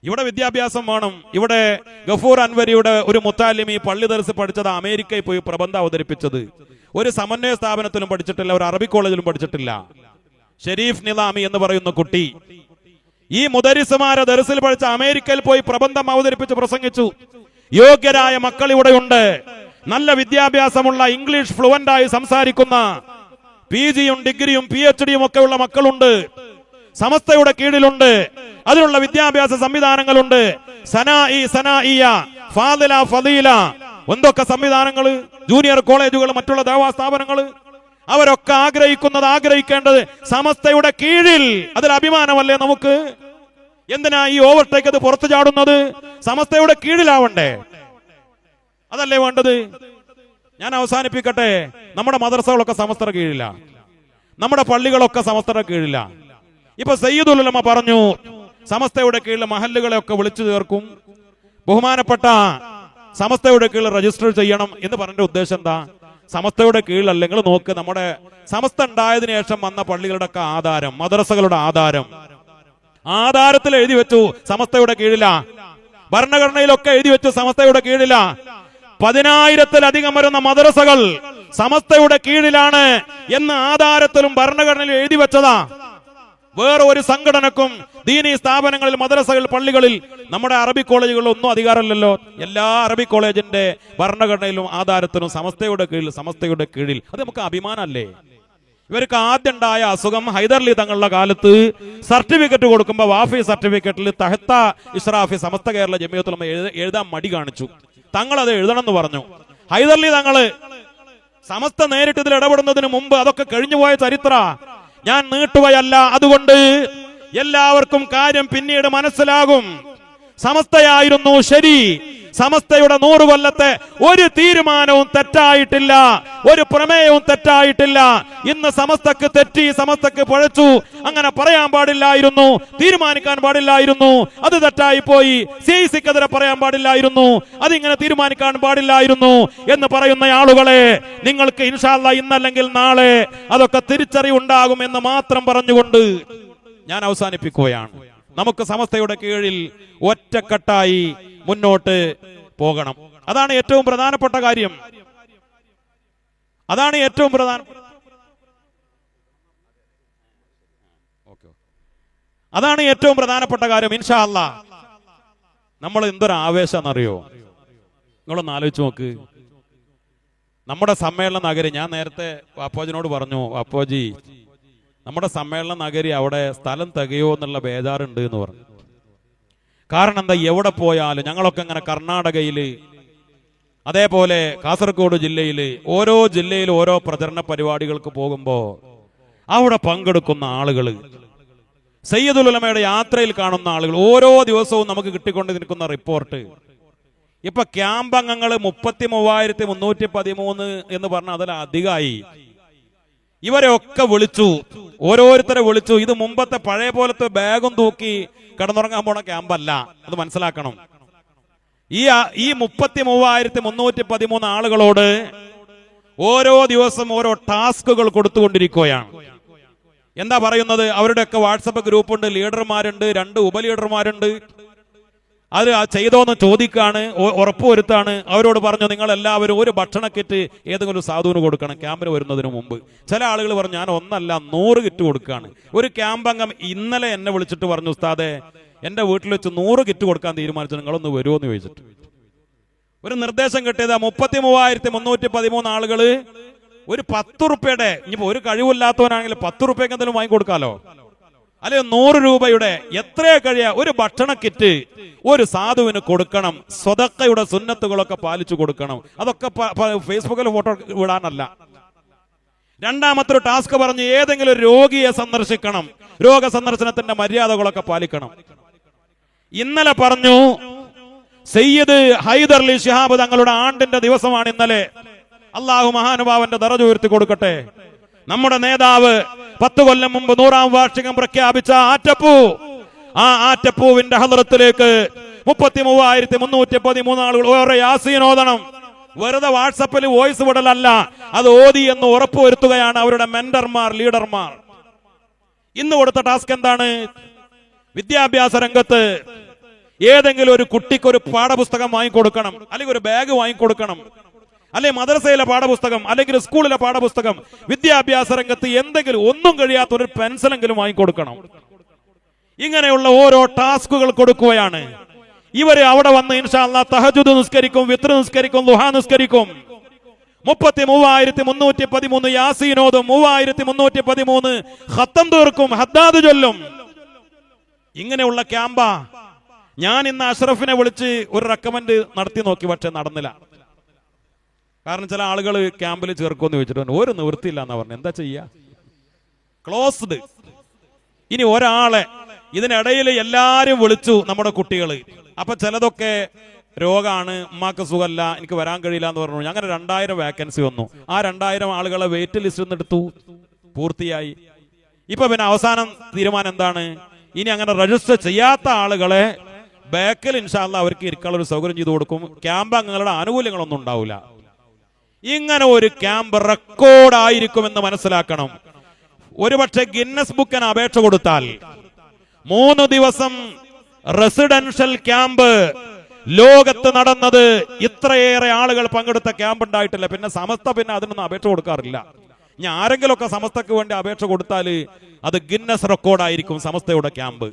ഇവിടെ വിദ്യാഭ്യാസം വേണം. ഇവിടെ ഗഫൂർ അൻവരിയുടെ ഒരു മുത്താലിം ഈ പള്ളി ദർസ് പഠിച്ചത് അമേരിക്കയിൽ പോയി പ്രബന്ധം അവതരിപ്പിച്ചത്. ഒരു സമന്വയ സ്ഥാപനത്തിലും പഠിച്ചിട്ടില്ല, ഒരു അറബി കോളേജിലും പഠിച്ചിട്ടില്ല. ഷെരീഫ് നിലാമി എന്ന് പറയുന്ന കുട്ടി ഈ മുദരിസുമാരെ ദർസിൽ പഠിച്ച അമേരിക്കയിൽ പോയി പ്രബന്ധം അവതരിപ്പിച്ച് പ്രസംഗിച്ചു. യോഗ്യരായ മക്കൾ ഇവിടെയുണ്ട്, നല്ല വിദ്യാഭ്യാസമുള്ള ഇംഗ്ലീഷ് ഫ്ലുവന്റായി സംസാരിക്കുന്ന PGയും ഡിഗ്രിയും PhDയും ഒക്കെ ഉള്ള മക്കളുണ്ട്. സമസ്തയുടെ കീഴിലുണ്ട്, അതിനുള്ള വിദ്യാഭ്യാസ സംവിധാനങ്ങളുണ്ട്. സനാഇയ, ഫാദില, ഫദീല, എന്തൊക്കെ സംവിധാനങ്ങൾ, ജൂനിയർ കോളേജുകൾ, മറ്റുള്ള ദേവാ സ്ഥാപനങ്ങൾ, അവരൊക്കെ ആഗ്രഹിക്കേണ്ടത് സമസ്തയുടെ കീഴിൽ. അതിൽ അഭിമാനമല്ലേ നമുക്ക്? എന്തിനാ ഈ ഓവർടേക്ക് അത് പുറത്തു ചാടുന്നത്? സമസ്തയുടെ കീഴിലാവണ്ടേ? അതല്ലേ വേണ്ടത്? ഞാൻ അവസാനിപ്പിക്കട്ടെ. നമ്മുടെ മദ്രസകളൊക്കെ സമസ്തയുടെ കീഴില്ല, നമ്മുടെ പള്ളികളൊക്കെ സമസ്തയുടെ കീഴില്ല. ഇപ്പൊ സയ്യിദുൽ ഉലമ പറഞ്ഞു സമസ്തയുടെ കീഴിൽ മഹല്ലുകളെയൊക്കെ വിളിച്ചു ചേർക്കും, ബഹുമാനപ്പെട്ട സമസ്തയുടെ കീഴിൽ രജിസ്റ്റർ ചെയ്യണം എന്ന് പറഞ്ഞ ഉദ്ദേശം എന്താ? സമസ്തയുടെ കീഴിൽ അല്ലെങ്കിൽ നോക്ക്, നമ്മുടെ സമസ്ത ഉണ്ടായതിനു ശേഷം വന്ന പള്ളികളുടെ ഒക്കെ ആധാരം, മദ്രസകളുടെ ആധാരത്തിൽ എഴുതി വെച്ചു സമസ്തയുടെ കീഴിലാ. ഭരണഘടനയിലൊക്കെ എഴുതി വെച്ചു സമസ്തയുടെ കീഴിലാ. 10,000-ലധികം വരുന്ന മദ്രസകൾ സമസ്തയുടെ കീഴിലാണ് എന്ന് ആധാരത്തിലും ഭരണഘടനയിലും എഴുതി വെച്ചതാ. വേറെ ഒരു സംഘടനക്കും ദീനീ സ്ഥാപനങ്ങളിൽ, മദ്രസകൾ, പള്ളികളിൽ, നമ്മുടെ അറബി കോളേജുകളിൽ ഒന്നും അധികാരമില്ലല്ലോ. എല്ലാ അറബി കോളേജിന്റെ ഭരണഘടനയിലും ആധാരത്തിലും സമസ്തയുടെ കീഴിൽ. അത് നമുക്ക് അഭിമാനമല്ലേ? ഇവർക്ക് ആദ്യം ഉണ്ടായ അസുഖം ഹൈദർലി തങ്ങളുടെ കാലത്ത് സർട്ടിഫിക്കറ്റ് കൊടുക്കുമ്പോൾ വാഫി സർട്ടിഫിക്കറ്റിൽ തഹത്ത ഇഷ്റാഫി സമസ്ത കേരള ജമിയത്തുൽ ഉലമ എഴുതാൻ മടി കാണിച്ചു. തങ്ങൾ അത് എഴുതണം എന്ന് പറഞ്ഞു. ഹൈദർലി തങ്ങള് സമസ്ത നേരിട്ട് ഇതിൽ ഇടപെടുന്നതിന് മുമ്പ് അതൊക്കെ കഴിഞ്ഞുപോയ ചരിത്ര ഞാൻ നീട്ടുകയല്ല. അതുകൊണ്ട് എല്ലാവർക്കും കാര്യം പിന്നീട് മനസ്സിലാകും. സമസ്തയായിരുന്നു ശരി. സമസ്തയുടെ 100 കൊല്ലത്തെ ഒരു തീരുമാനവും തെറ്റായിട്ടില്ല, ഒരു പ്രമേയവും തെറ്റായിട്ടില്ല. ഇന്ന് സമസ്തക്ക് തെറ്റി, സമസ്തക്ക് പഴച്ചു, അങ്ങനെ പറയാൻ പാടില്ലായിരുന്നു, തീരുമാനിക്കാൻ പാടില്ലായിരുന്നു, അത് തെറ്റായി പോയി. CIC-ക്കെതിരെ പറയാൻ പാടില്ലായിരുന്നു, അതിങ്ങനെ തീരുമാനിക്കാൻ പാടില്ലായിരുന്നു എന്ന് പറയുന്ന ആളുകളെ നിങ്ങൾക്ക് ഇൻഷാ അല്ലാഹ് ഇന്നല്ലെങ്കിൽ നാളെ അതൊക്കെ തിരിച്ചറിവുണ്ടാകും എന്ന് മാത്രം പറഞ്ഞുകൊണ്ട് ഞാൻ അവസാനിപ്പിക്കുകയാണ്. നമുക്ക് സമസ്തയുടെ കീഴിൽ ഒറ്റക്കെട്ടായി മുന്നോട്ട് പോകണം. അതാണ് ഏറ്റവും പ്രധാനപ്പെട്ട കാര്യം. അതാണ് ഏറ്റവും പ്രധാനപ്പെട്ട കാര്യം. ഇൻഷാ അല്ലാഹ് നമ്മൾ എന്തൊരു ആവേശമെന്നറിയോ? നിങ്ങളൊന്ന് ആലോചിച്ച് നോക്ക്. നമ്മുടെ സമ്മേളന നഗരി, ഞാൻ നേരത്തെ അപ്പോജിനോട് പറഞ്ഞു, അപ്പോജി നമ്മുടെ സമ്മേളന നഗരി അവിടെ സ്ഥലം തികയോ എന്നുള്ള ബേജാറുണ്ട് എന്ന് പറഞ്ഞു. കാരണം എന്താ? എവിടെ പോയാലും ഞങ്ങളൊക്കെ ഇങ്ങനെ കർണാടകയില്, അതേപോലെ കാസർഗോഡ് ജില്ലയില്, ഓരോ ജില്ലയിൽ ഓരോ പ്രചരണ പരിപാടികൾക്ക് പോകുമ്പോ അവിടെ പങ്കെടുക്കുന്ന ആളുകൾ, സയ്യിദുൽ ഉലമയുടെ യാത്രയിൽ കാണുന്ന ആളുകൾ, ഓരോ ദിവസവും നമുക്ക് കിട്ടിക്കൊണ്ട് നിൽക്കുന്ന റിപ്പോർട്ട്. ഇപ്പൊ ക്യാമ്പ് അംഗങ്ങൾ 33,313 എന്ന് പറഞ്ഞ അതിലധികമായി. ഇവരെയൊക്കെ വിളിച്ചു, ഓരോരുത്തരെ വിളിച്ചു. ഇത് മുമ്പത്തെ പഴയ പോലത്തെ ബാഗും തൂക്കി കിടന്നുറങ്ങാൻ പോണ ക്യാമ്പല്ല, അത് മനസ്സിലാക്കണം. ഈ 33,313 ആളുകളോട് ഓരോ ദിവസം ഓരോ ടാസ്കുകൾ കൊടുത്തുകൊണ്ടിരിക്കുകയാണ്. എന്താ പറയുന്നത്? അവരുടെയൊക്കെ വാട്സപ്പ് ഗ്രൂപ്പുണ്ട്, ലീഡർമാരുണ്ട്, 2 ഉപലീഡർമാരുണ്ട്. അത് ചെയ്തോന്ന് ചോദിക്കാണ്, ഉറപ്പുവരുത്താണ്. അവരോട് പറഞ്ഞു നിങ്ങൾ എല്ലാവരും ഒരു ഭക്ഷണ കിറ്റ് ഏതെങ്കിലും സാധുവിന് കൊടുക്കണം ക്യാമ്പിന് വരുന്നതിന് മുമ്പ്. ചില ആളുകൾ പറഞ്ഞു ഞാൻ 1 അല്ല 100 കിറ്റ് കൊടുക്കുകയാണ്. ഒരു ക്യാമ്പ് അംഗം ഇന്നലെ എന്നെ വിളിച്ചിട്ട് പറഞ്ഞു, ഉസ്താദെ എന്റെ വീട്ടിൽ വെച്ച് 100 കിറ്റ് കൊടുക്കാൻ തീരുമാനിച്ചു, നിങ്ങളൊന്ന് വരുമോ എന്ന് ചോദിച്ചിട്ട്. ഒരു നിർദ്ദേശം കിട്ടിയത് 33,313 ആളുകള് ഒരു 10 റുപ്യയുടെ, ഇനിയിപ്പോ ഒരു കഴിവില്ലാത്തവനാണെങ്കിൽ 10 റുപ്യക്ക് എന്തെങ്കിലും വാങ്ങിക്കൊടുക്കാലോ, അല്ലെ 100 രൂപയുടെ എത്രയോ കഴിയാ ഒരു ഭക്ഷണ കിറ്റ് ഒരു സാധുവിന് കൊടുക്കണം. സ്വതക്കയുടെ സുന്നത്തുകളൊക്കെ പാലിച്ചു കൊടുക്കണം. അതൊക്കെ ഫേസ്ബുക്കിൽ ഫോട്ടോ വിടാനല്ല. രണ്ടാമത്തെ ഒരു ടാസ്ക് പറഞ്ഞു, ഏതെങ്കിലും ഒരു രോഗിയെ സന്ദർശിക്കണം, രോഗ സന്ദർശനത്തിന്റെ മര്യാദകളൊക്കെ പാലിക്കണം. ഇന്നലെ പറഞ്ഞു സയ്യിദ് ഹൈദർലി ശിഹാബ് തങ്ങളുടെ ആണ്ടിന്റെ ദിവസമാണ് ഇന്നലെ. അള്ളാഹു മഹാനുഭാവന്റെ ദറജ ഉയർത്തി കൊടുക്കട്ടെ. നമ്മുടെ നേതാവ് 10 കൊല്ലം മുമ്പ് 100-ാം വാർഷികം പ്രഖ്യാപിച്ച ആറ്റപ്പൂ, ആ ആറ്റപ്പൂവിന്റെ ഹദ്റത്തിലേക്ക് 33,313 ആളുകൾ ഓരോ യാസീൻ ഓതണം. വെറുതെ വാട്സപ്പിൽ വോയിസ് വിടലല്ല, അത് ഓതി എന്ന് ഉറപ്പുവരുത്തുകയാണ് അവരുടെ മെന്റർമാർ, ലീഡർമാർ. ഇന്ന് കൊടുത്ത ടാസ്ക് എന്താണ്? വിദ്യാഭ്യാസ രംഗത്ത് ഏതെങ്കിലും ഒരു കുട്ടിക്ക് ഒരു പാഠപുസ്തകം വാങ്ങിക്കൊടുക്കണം, അല്ലെങ്കിൽ ഒരു ബാഗ് വാങ്ങിക്കൊടുക്കണം, അല്ലെങ്കിൽ മദ്രസയിലെ പാഠപുസ്തകം, അല്ലെങ്കിൽ സ്കൂളിലെ പാഠപുസ്തകം, വിദ്യാഭ്യാസ രംഗത്ത് എന്തെങ്കിലും ഒന്നും കഴിയാത്ത ഒരു പെൻസിലെങ്കിലും വാങ്ങിക്കൊടുക്കണം. ഇങ്ങനെയുള്ള ഓരോ ടാസ്കുകൾ കൊടുക്കുകയാണ്. ഇവര് അവിടെ വന്ന് ഇൻഷാ അല്ലാഹ് തഹജ്ജുദ് നിസ്കരിക്കും, വിത്ർ നിസ്കരിക്കും, ദുഹാ നിസ്കരിക്കും, 33,313 യാസീനോതും, 3,313 ഖത്തം തീർക്കും, ഹദ്ദാദ് ചൊല്ലും. ഇങ്ങനെയുള്ള ക്യാമ്പാ. ഞാൻ ഇന്ന് അഷ്റഫിനെ വിളിച്ച് ഒരു റെക്കമെൻഡ് നടത്തി നോക്കി, പക്ഷെ നടന്നില്ല. കാരണം ചില ആളുകൾ ക്യാമ്പിൽ ചേർക്കുമെന്ന് ചോദിച്ചിട്ടുണ്ട്, ഒരു നിവൃത്തിയില്ല എന്നാ പറഞ്ഞു. എന്താ ചെയ്യാ? ക്ലോസ്ഡ്. ഇനി ഒരാളെ ഇതിനിടയിൽ എല്ലാരും വിളിച്ചു നമ്മുടെ കുട്ടികള്. അപ്പൊ ചിലതൊക്കെ രോഗാണ്, ഉമ്മാക്ക് സുഖമല്ല, എനിക്ക് വരാൻ കഴിയില്ല എന്ന് പറഞ്ഞു. അങ്ങനെ 2000 വേക്കൻസി വന്നു. ആ 2000 ആളുകളെ വെയിറ്റ് ലിസ്റ്റ് നിന്നെടുത്തു, പൂർത്തിയായി. ഇപ്പൊ പിന്നെ അവസാനം തീരുമാനം എന്താണ്? ഇനി അങ്ങനെ രജിസ്റ്റർ ചെയ്യാത്ത ആളുകളെ ബാക്കിൽ ഇൻഷാ അല്ലാഹ് അവർക്ക് ഇരിക്കാനുള്ള ഒരു സൗകര്യം ചെയ്തു കൊടുക്കും. ക്യാമ്പ് അംഗങ്ങളുടെ ആനുകൂല്യങ്ങളൊന്നും ഉണ്ടാവില്ല. ഇങ്ങനെ ഒരു ക്യാമ്പ് റെക്കോർഡായിരിക്കുമെന്ന് മനസ്സിലാക്കണം. ഒരുപക്ഷെ ഗിന്നസ് ബുക്കിന് അപേക്ഷ കൊടുത്താൽ 3 ദിവസം റെസിഡൻഷ്യൽ ക്യാമ്പ് ലോകത്ത് നടന്നത് ഇത്രയേറെ ആളുകൾ പങ്കെടുത്ത ക്യാമ്പ് ഉണ്ടായിട്ടില്ല. പിന്നെ സമസ്ത പിന്നെ അതിനൊന്നും അപേക്ഷ കൊടുക്കാറില്ല. ഇനി ആരെങ്കിലുമൊക്കെ സമസ്തക്ക് വേണ്ടി അപേക്ഷ കൊടുത്താൽ അത് ഗിന്നസ് റെക്കോർഡായിരിക്കും. സമസ്തയുടെ ക്യാമ്പ്,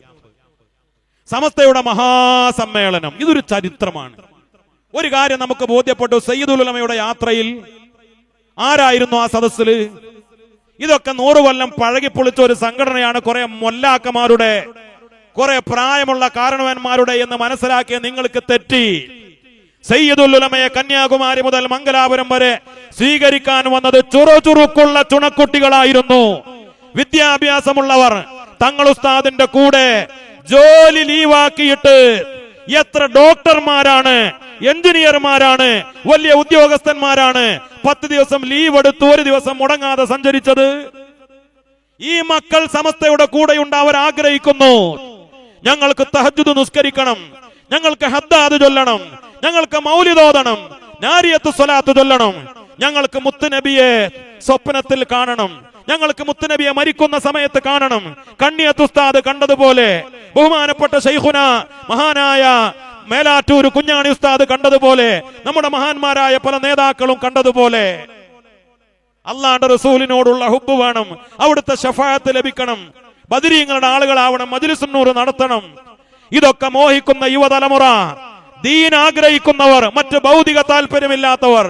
സമസ്തയുടെ മഹാസമ്മേളനം, ഇതൊരു ചരിത്രമാണ്. ഒരു കാര്യം നമുക്ക് ബോധ്യപ്പെട്ടു, സയ്യിദുൽ ഉലമയുടെ യാത്രയിൽ ആരായിരുന്നു ആ സദസ്സില്? ഇതൊക്കെ 100 കൊല്ലം പഴകിപ്പൊളിച്ച ഒരു സംഘടനയാണ്. കുറെ മൊല്ലാക്കന്മാരുടെ, കുറെ പ്രായമുള്ള കാരണവന്മാരുടെ എന്ന് മനസ്സിലാക്കിയ നിങ്ങൾക്ക് തെറ്റി. സയ്യിദുൽ ഉലമയെ കന്യാകുമാരി മുതൽ മംഗലാപുരം വരെ സ്വീകരിക്കാൻ വന്നത് ചുറുചുറുക്കുള്ള ചുണക്കുട്ടികളായിരുന്നു. വിദ്യാഭ്യാസമുള്ളവർ. തങ്ങൾ ഉസ്താദിന്റെ കൂടെ ജോലി ലീവാക്കിയിട്ട് എത്ര ഡോക്ടർമാരാണ്, എഞ്ചിനീയർമാരാണ്, വലിയ ഉദ്യോഗസ്ഥന്മാരാണ് 10 ദിവസം ലീവ് എടുത്ത് 1 ദിവസം മുടങ്ങാതെ സഞ്ചരിച്ചത്. ഈ മക്കൾ സമസ്തയുടെ കൂടെയുണ്ട്. അവർ ആഗ്രഹിക്കുന്നു, ഞങ്ങൾക്ക് തഹജ്ജുദ് നിസ്കരിക്കണം, ഞങ്ങൾക്ക് ഹദ്ദാദ് ചൊല്ലണം, ഞങ്ങൾക്ക് മൗലിദ് ഓതണം, നാരിയത്ത് സ്വലാത്ത് ചൊല്ലണം, ഞങ്ങൾക്ക് മുത്തുനബിയെ സ്വപ്നത്തിൽ കാണണം, ഞങ്ങൾക്ക് മുത്തുനബിയെ മരിക്കുന്ന സമയത്ത് കാണണം. കണ്ണിയത്ത് ഉസ്താദ് കണ്ടതുപോലെ, ബഹുമാനപ്പെട്ട ശൈഖുന മഹാനായ മേലാറ്റൂർ കുഞ്ഞാണി ഉസ്താദ് കണ്ടതുപോലെ, നമ്മുടെ മഹാന്മാരായ പല നേതാക്കളും കണ്ടതുപോലെ അല്ലാഹുവിന്റെ റസൂലിനോടുള്ള ഹുബ്ബ് വേണം. അവിടുത്തെ ശഫാഅത്ത് ലഭിക്കണം. ബദരീങ്ങളുടെ ആളുകളാവണം. മജ്ലിസുൻ നൂർ നടത്തണം. ഇതൊക്കെ മോഹിക്കുന്ന യുവതലമുറ, ദീൻ ആഗ്രഹിക്കുന്നവർ, മറ്റ് ഭൗതിക താല്പര്യമില്ലാത്തവർ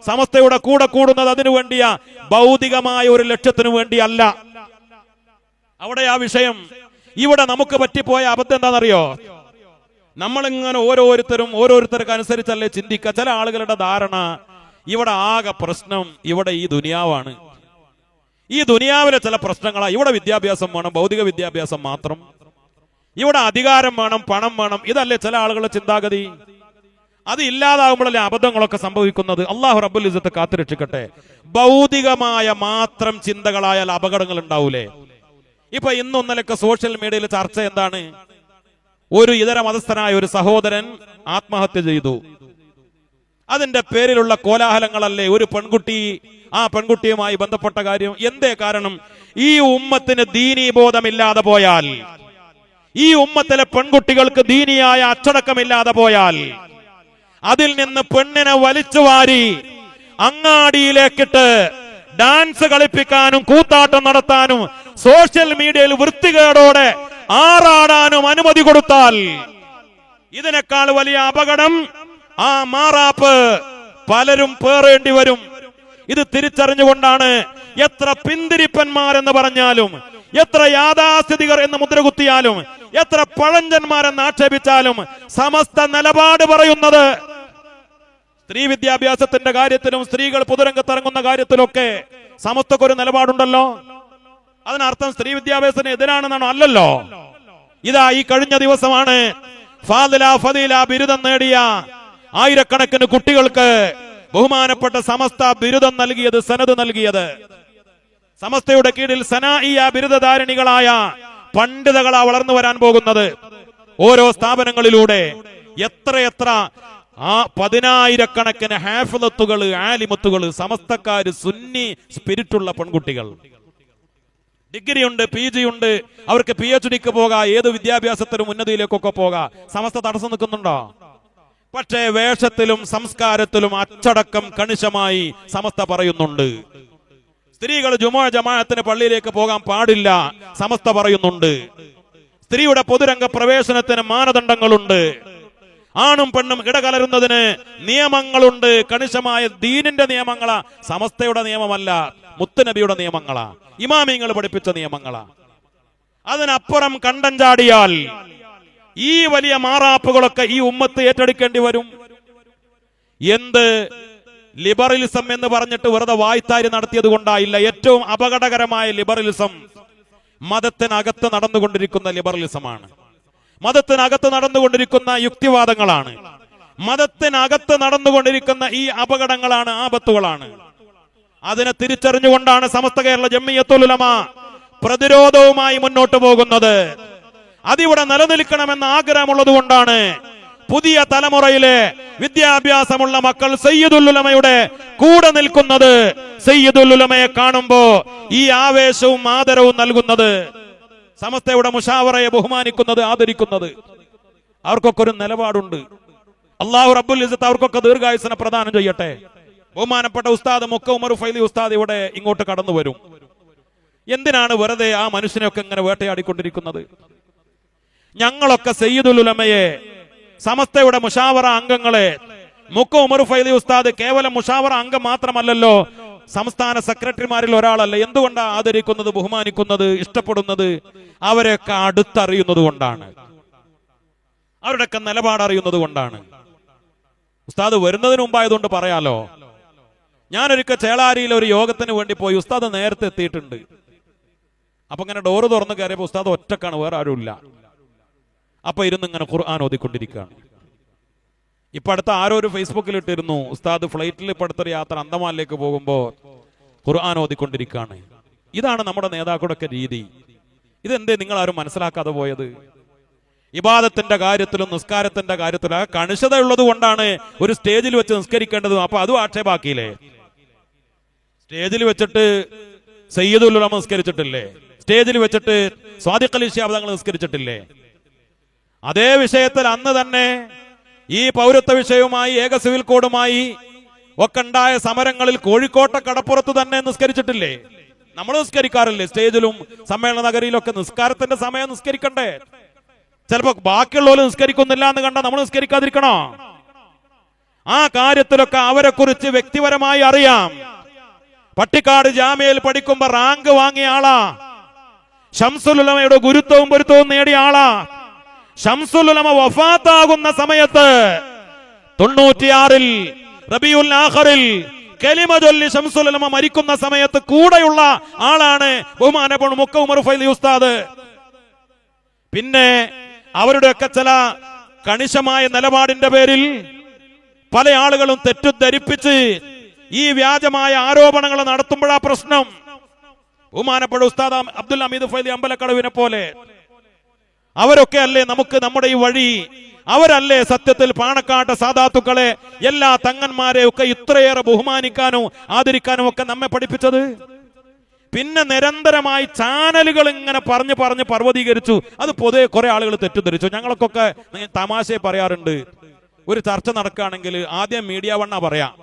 സമസ്തയുടെ കൂടെ കൂടുന്നത് അതിനു വേണ്ടിയ ഭൗതികമായ ഒരു ലക്ഷ്യത്തിനു വേണ്ടിയല്ല. അവിടെ ആ വിഷയം. ഇവിടെ നമുക്ക് പറ്റിപ്പോയ അബദ്ധം എന്താണെന്നറിയോ? നമ്മളിങ്ങനെ ഓരോരുത്തർക്ക് അനുസരിച്ചല്ലേ ചിന്തിക്കുക. ചില ആളുകളുടെ ധാരണ ഇവിടെ ആകെ പ്രശ്നം ഇവിടെ ഈ ദുനിയാവാണ്. ഈ ദുനിയാവിലെ ചില പ്രശ്നങ്ങളാണ്. ഇവിടെ വിദ്യാഭ്യാസം വേണം, ഭൗതിക വിദ്യാഭ്യാസം മാത്രം. ഇവിടെ അധികാരം വേണം, പണം വേണം. ഇതല്ലേ ചില ആളുകളുടെ ചിന്താഗതി. അത് ഇല്ലാതാകുമ്പോഴല്ലേ അബദ്ധങ്ങളൊക്കെ സംഭവിക്കുന്നത്. അള്ളാഹു റബ്ബുൽ ഇസ്സത്ത് കാത്തുരക്ഷിക്കട്ടെ. ഭൗതികമായ മാത്രം ചിന്തകളായാൽ അപകടങ്ങൾ ഉണ്ടാവൂലേ? ഇപ്പൊ ഇന്നൊന്നലൊക്കെ സോഷ്യൽ മീഡിയയിൽ ചർച്ച എന്താണ്? ഒരു ഇതര മതസ്ഥനായ ഒരു സഹോദരൻ ആത്മഹത്യ ചെയ്തു. അതിന്റെ പേരിലുള്ള കോലാഹലങ്ങളല്ലേ? ഒരു പെൺകുട്ടി, ആ പെൺകുട്ടിയുമായി ബന്ധപ്പെട്ട കാര്യം. എന്തേ കാരണം? ഈ ഉമ്മത്തിന് ദീനീ ബോധമില്ലാതെ പോയാൽ, ഈ ഉമ്മത്തിലെ പെൺകുട്ടികൾക്ക് ദീനിയായ അച്ചടക്കമില്ലാതെ പോയാൽ, അതിൽ നിന്ന് പെണ്ണിനെ വലിച്ചു വാരി അങ്ങാടിയിലേക്കിട്ട് ഡാൻസ് കളിപ്പിക്കാനും കൂത്താട്ടം നടത്താനും സോഷ്യൽ മീഡിയയിൽ വൃത്തികേടോടെ ആറാടാനും അനുമതി കൊടുത്താൽ ഇതിനേക്കാൾ വലിയ അപകടം ആ മാറാപ്പ് പലരും പേറേണ്ടി വരും. ഇത് തിരിച്ചറിഞ്ഞുകൊണ്ടാണ് എത്ര പിന്തിരിപ്പന്മാരെന്ന് പറഞ്ഞാലും, എത്ര യാഥാസ്ഥിതികർ എന്ന് മുദ്രകുത്തിയാലും, എത്ര പഴഞ്ചന്മാരെന്ന് ആക്ഷേപിച്ചാലും സമസ്ത നിലപാട് പറയുന്നത്. സ്ത്രീ വിദ്യാഭ്യാസത്തിന്റെ കാര്യത്തിലും സ്ത്രീകൾ പൊതുരംഗത്തിറങ്ങുന്ന കാര്യത്തിലൊക്കെ സമസ്തക്കൊരു നിലപാടുണ്ടല്ലോ. അതിനർത്ഥം സ്ത്രീ വിദ്യാഭ്യാസത്തിന് എതിരാണെന്നാണോ? അല്ലല്ലോ. ഇതാ ഈ കഴിഞ്ഞ ദിവസമാണ് ഫാദില ബിരുദം നേടിയ ആയിരക്കണക്കിന് കുട്ടികൾക്ക് ബഹുമാനപ്പെട്ട സമസ്ത ബിരുദം നൽകിയത്, സനത് നൽകിയത്. സമസ്തയുടെ കീഴിൽ സനാഇയ ബിരുദധാരിണികളായ പണ്ഡിതകളാ വളർന്നു വരാൻ പോകുന്നത്. ഓരോ സ്ഥാപനങ്ങളിലൂടെ എത്രയെത്ര 10,000കണക്കിന് ഹാഫിളത്തുകൾ, ആലിമത്തുകൾ, സമസ്തക്കാര്, സുന്നി സ്പിരിറ്റുള്ള പെൺകുട്ടികൾ. ഡിഗ്രി ഉണ്ട്, PG ഉണ്ട്, അവർക്ക് PhDക്ക് പോകാം, ഏത് വിദ്യാഭ്യാസത്തിലും ഉന്നതിയിലേക്കൊക്കെ പോകാം. സമസ്ത തടസ്സം നിൽക്കുന്നുണ്ടോ? പക്ഷേ വേഷത്തിലും സംസ്കാരത്തിലും അച്ചടക്കം കണിശമായി സമസ്ത പറയുന്നുണ്ട്. സ്ത്രീകൾ ജുമുഅ ജമാഅത്തിന് പള്ളിയിലേക്ക് പോകാൻ പാടില്ല, സമസ്ത പറയുന്നുണ്ട്. സ്ത്രീയുടെ പൊതുരംഗ പ്രവേശനത്തിന് മാനദണ്ഡങ്ങളുണ്ട്. ആണും പെണ്ണും ഇടകലരുന്നതിന് നിയമങ്ങളുണ്ട്. കണിശമായ ദീനിന്റെ നിയമങ്ങളാ, സമസ്തയുടെ നിയമമല്ല, മുത്തുനബിയുടെ നിയമങ്ങളാ, ഇമാമിങ്ങൾ പഠിപ്പിച്ച നിയമങ്ങളാ. അതിനപ്പുറം കണ്ടം ചാടിയാൽ ഈ വലിയ മാറാപ്പുകളൊക്കെ ഈ ഉമ്മത്ത് ഏറ്റെടുക്കേണ്ടി വരും. എന്ത് ലിബറലിസം എന്ന് പറഞ്ഞിട്ട് വെറുതെ വായ്ത്താരി നടത്തിയത് കൊണ്ടായില്ല. ഏറ്റവും അപകടകരമായ ലിബറലിസം മതത്തിനകത്ത് നടന്നുകൊണ്ടിരിക്കുന്ന ലിബറലിസമാണ്. മതത്തിനകത്ത് നടന്നുകൊണ്ടിരിക്കുന്ന യുക്തിവാദങ്ങളാണ്. മതത്തിനകത്ത് നടന്നുകൊണ്ടിരിക്കുന്ന ഈ അപകടങ്ങളാണ്, ആപത്തുകളാണ്. അതിനെ തിരിച്ചറിഞ്ഞുകൊണ്ടാണ് സമസ്ത കേരള ജംഇയ്യത്തുൽ ഉലമ പ്രതിരോധവുമായി മുന്നോട്ട് പോകുന്നത്. അതിവിടെ നിലനിൽക്കണമെന്ന ആഗ്രഹമുള്ളത് കൊണ്ടാണ് പുതിയ തലമുറയിലെ വിദ്യാഭ്യാസമുള്ള മക്കൾ സയ്യിദുൽ ഉലമയുടെ കൂടെ നിൽക്കുന്നത്. സയ്യിദുൽ ഉലമയെ കാണുമ്പോ ഈ ആവേശവും ആദരവും നൽകുന്നത്, സമസ്തയുടെ മുശാവറയെ ബഹുമാനിക്കുന്നത്, ആദരിക്കുന്നത്. അവർക്കൊക്കെ ഒരു നിലപാടുണ്ട്. അല്ലാഹു റബ്ബുൽ ഇസ്സത്ത് അവർക്കൊക്കെ ദീർഘായുസ്സനെ പ്രദാനം ചെയ്യട്ടെ. ബഹുമാനപ്പെട്ട ഉസ്താദ് മുക്ക ഉമർ ഫൈലി ഉസ്താദ് ഇവിടെ ഇങ്ങോട്ട് കടന്നു വരും. എന്തിനാണ് വെറുതെ ആ മനുഷ്യനെയൊക്കെ ഇങ്ങനെ വേട്ടയാടിക്കൊണ്ടിരിക്കുന്നത്? ഞങ്ങളൊക്കെ സയ്യിദുൽ ഉലമയെ, സമസ്തയുടെ മുശാവറ അംഗങ്ങളെ, മുക്ക ഉമർ ഫൈലി ഉസ്താദ് കേവലം മുശാവറ അംഗം മാത്രമല്ലല്ലോ, സംസ്ഥാന സെക്രട്ടറിമാരിൽ ഒരാളല്ല. എന്തുകൊണ്ടാണ് ആദരിക്കുന്നത്, ബഹുമാനിക്കുന്നത്, ഇഷ്ടപ്പെടുന്നത്? അവരെയൊക്കെ അടുത്തറിയുന്നത് കൊണ്ടാണ്, അവരുടെയൊക്കെ നിലപാട് അറിയുന്നത് കൊണ്ടാണ്. ഉസ്താദ് വരുന്നതിന് മുമ്പായതുകൊണ്ട് പറയാലോ, ഞാനൊരിക്കൽ ചേളാരിയിൽ ഒരു യോഗത്തിന് വേണ്ടി പോയി. ഉസ്താദ് നേരത്തെ എത്തിയിട്ടുണ്ട്. അപ്പൊ ഇങ്ങനെ ഡോറ് തുറന്ന് കയറിയപ്പോ ഉസ്താദ് ഒറ്റക്കാണ്, വേറെ ആരുമില്ല. അപ്പൊ ഇരുന്ന് ഇങ്ങനെ ഖുർആൻ ഓതിക്കൊണ്ടിരിക്കുകയാണ്. ഇപ്പൊ അടുത്ത ആരോ ഒരു ഫേസ്ബുക്കിൽ ഇട്ടിരുന്നു, ഉസ്താദ് ഫ്ലൈറ്റിൽ ഇപ്പൊ അടുത്തൊരു യാത്ര അന്തമാനിലേക്ക് പോകുമ്പോ ഖുർആൻ ഓതിക്കൊണ്ടിരിക്കുകയാണ്. ഇതാണ് നമ്മുടെ നേതാക്കളുടെ രീതി. ഇതെന്തേ നിങ്ങൾ ആരും മനസ്സിലാക്കാതെ പോയത്? ഇബാദത്തിന്റെ കാര്യത്തിലും നിസ്കാരത്തിന്റെ കാര്യത്തിലും ആ കണിശത ഉള്ളത് കൊണ്ടാണ് ഒരു സ്റ്റേജിൽ വെച്ച് നിസ്കരിക്കേണ്ടതും. അപ്പൊ അതും ആക്ഷേപാക്കിയില്ലേ? സ്റ്റേജിൽ വെച്ചിട്ട് സയ്യിദുൽ ഉലമ നിസ്കരിച്ചിട്ടില്ലേ? സ്റ്റേജിൽ വെച്ചിട്ട് സ്വാദിഖ് അലി ശിഹാബ് തങ്ങൾ നിസ്കരിച്ചിട്ടില്ലേ? അതേ വിഷയത്തിൽ അന്ന് തന്നെ ഈ പൗരത്വ വിഷയവുമായി, ഏക സിവിൽ കോഡുമായി ഒക്കെ ഉണ്ടായ സമരങ്ങളിൽ കോഴിക്കോട്ടെ കടപ്പുറത്ത് തന്നെ നിസ്കരിച്ചിട്ടില്ലേ? നമ്മൾ നിസ്കരിക്കാറില്ലേ? സ്റ്റേജിലും സമ്മേളന നഗരിയിലൊക്കെ നിസ്കാരത്തിന്റെ സമയം നിസ്കരിക്കണ്ടേ? ചിലപ്പോ ബാക്കിയുള്ളവർ നിസ്കരിക്കുന്നില്ല എന്ന് കണ്ടാൽ നമ്മൾ നിസ്കരിക്കാതിരിക്കണോ? ആ കാര്യത്തിലൊക്കെ അവരെ കുറിച്ച് വ്യക്തിപരമായി അറിയാം. പട്ടിക്കാട് ജാമ്യയിൽ പഠിക്കുമ്പോ റാങ്ക് വാങ്ങിയ ആളാ. ശംസുൽ ഉലമയുടെ ഗുരുത്വവും പൊരുത്തവും നേടിയ ആളാ. ശംസുൽ ഉലമ വഫാത്താകുന്ന സമയത്ത് 96-ൽ റബീഉൽ ആഖിറിൽ കലിമ ചൊല്ലി ശംസുൽ ഉലമ മരിക്കുന്ന സമയത്ത് കൂടെയുള്ള ആളാണ് ബഹുമാനപ്പെട്ട മുക്ക ഉമർ ഫൈലി ഉസ്താദ്. പിന്നെ അവരുടെയൊക്കെ ചില കണിശമായ നിലപാടിന്റെ പേരിൽ പല ആളുകളും തെറ്റിദ്ധരിപ്പിച്ച് ഈ വ്യാജമായ ആരോപണങ്ങൾ നടത്തുമ്പോഴാ പ്രശ്നം. ബഹുമാനപ്പെട്ട ഉസ്താദ് അബ്ദുൽ ഹമീദ് ഫൈലി അമ്പലക്കടവിനെ പോലെ അവരൊക്കെ അല്ലേ നമുക്ക് നമ്മുടെ ഈ വഴി? അവരല്ലേ സത്യത്തിൽ പാണക്കാട്ടെ സാദാത്തുക്കളെ, എല്ലാ തങ്ങന്മാരെയൊക്കെ ഇത്രയേറെ ബഹുമാനിക്കാനും ആദരിക്കാനും ഒക്കെ നമ്മെ പഠിപ്പിച്ചത്? പിന്നെ നിരന്തരമായി ചാനലുകൾ ഇങ്ങനെ പറഞ്ഞ് പർവ്വതീകരിച്ചു. അത് പൊതുവെ കുറെ ആളുകൾ തെറ്റിദ്ധരിച്ചു. ഞങ്ങൾക്കൊക്കെ തമാശയെ പറയാറുണ്ട്, ഒരു ചർച്ച നടക്കുകയാണെങ്കിൽ ആദ്യം മീഡിയ വണ്ണ പറയാം,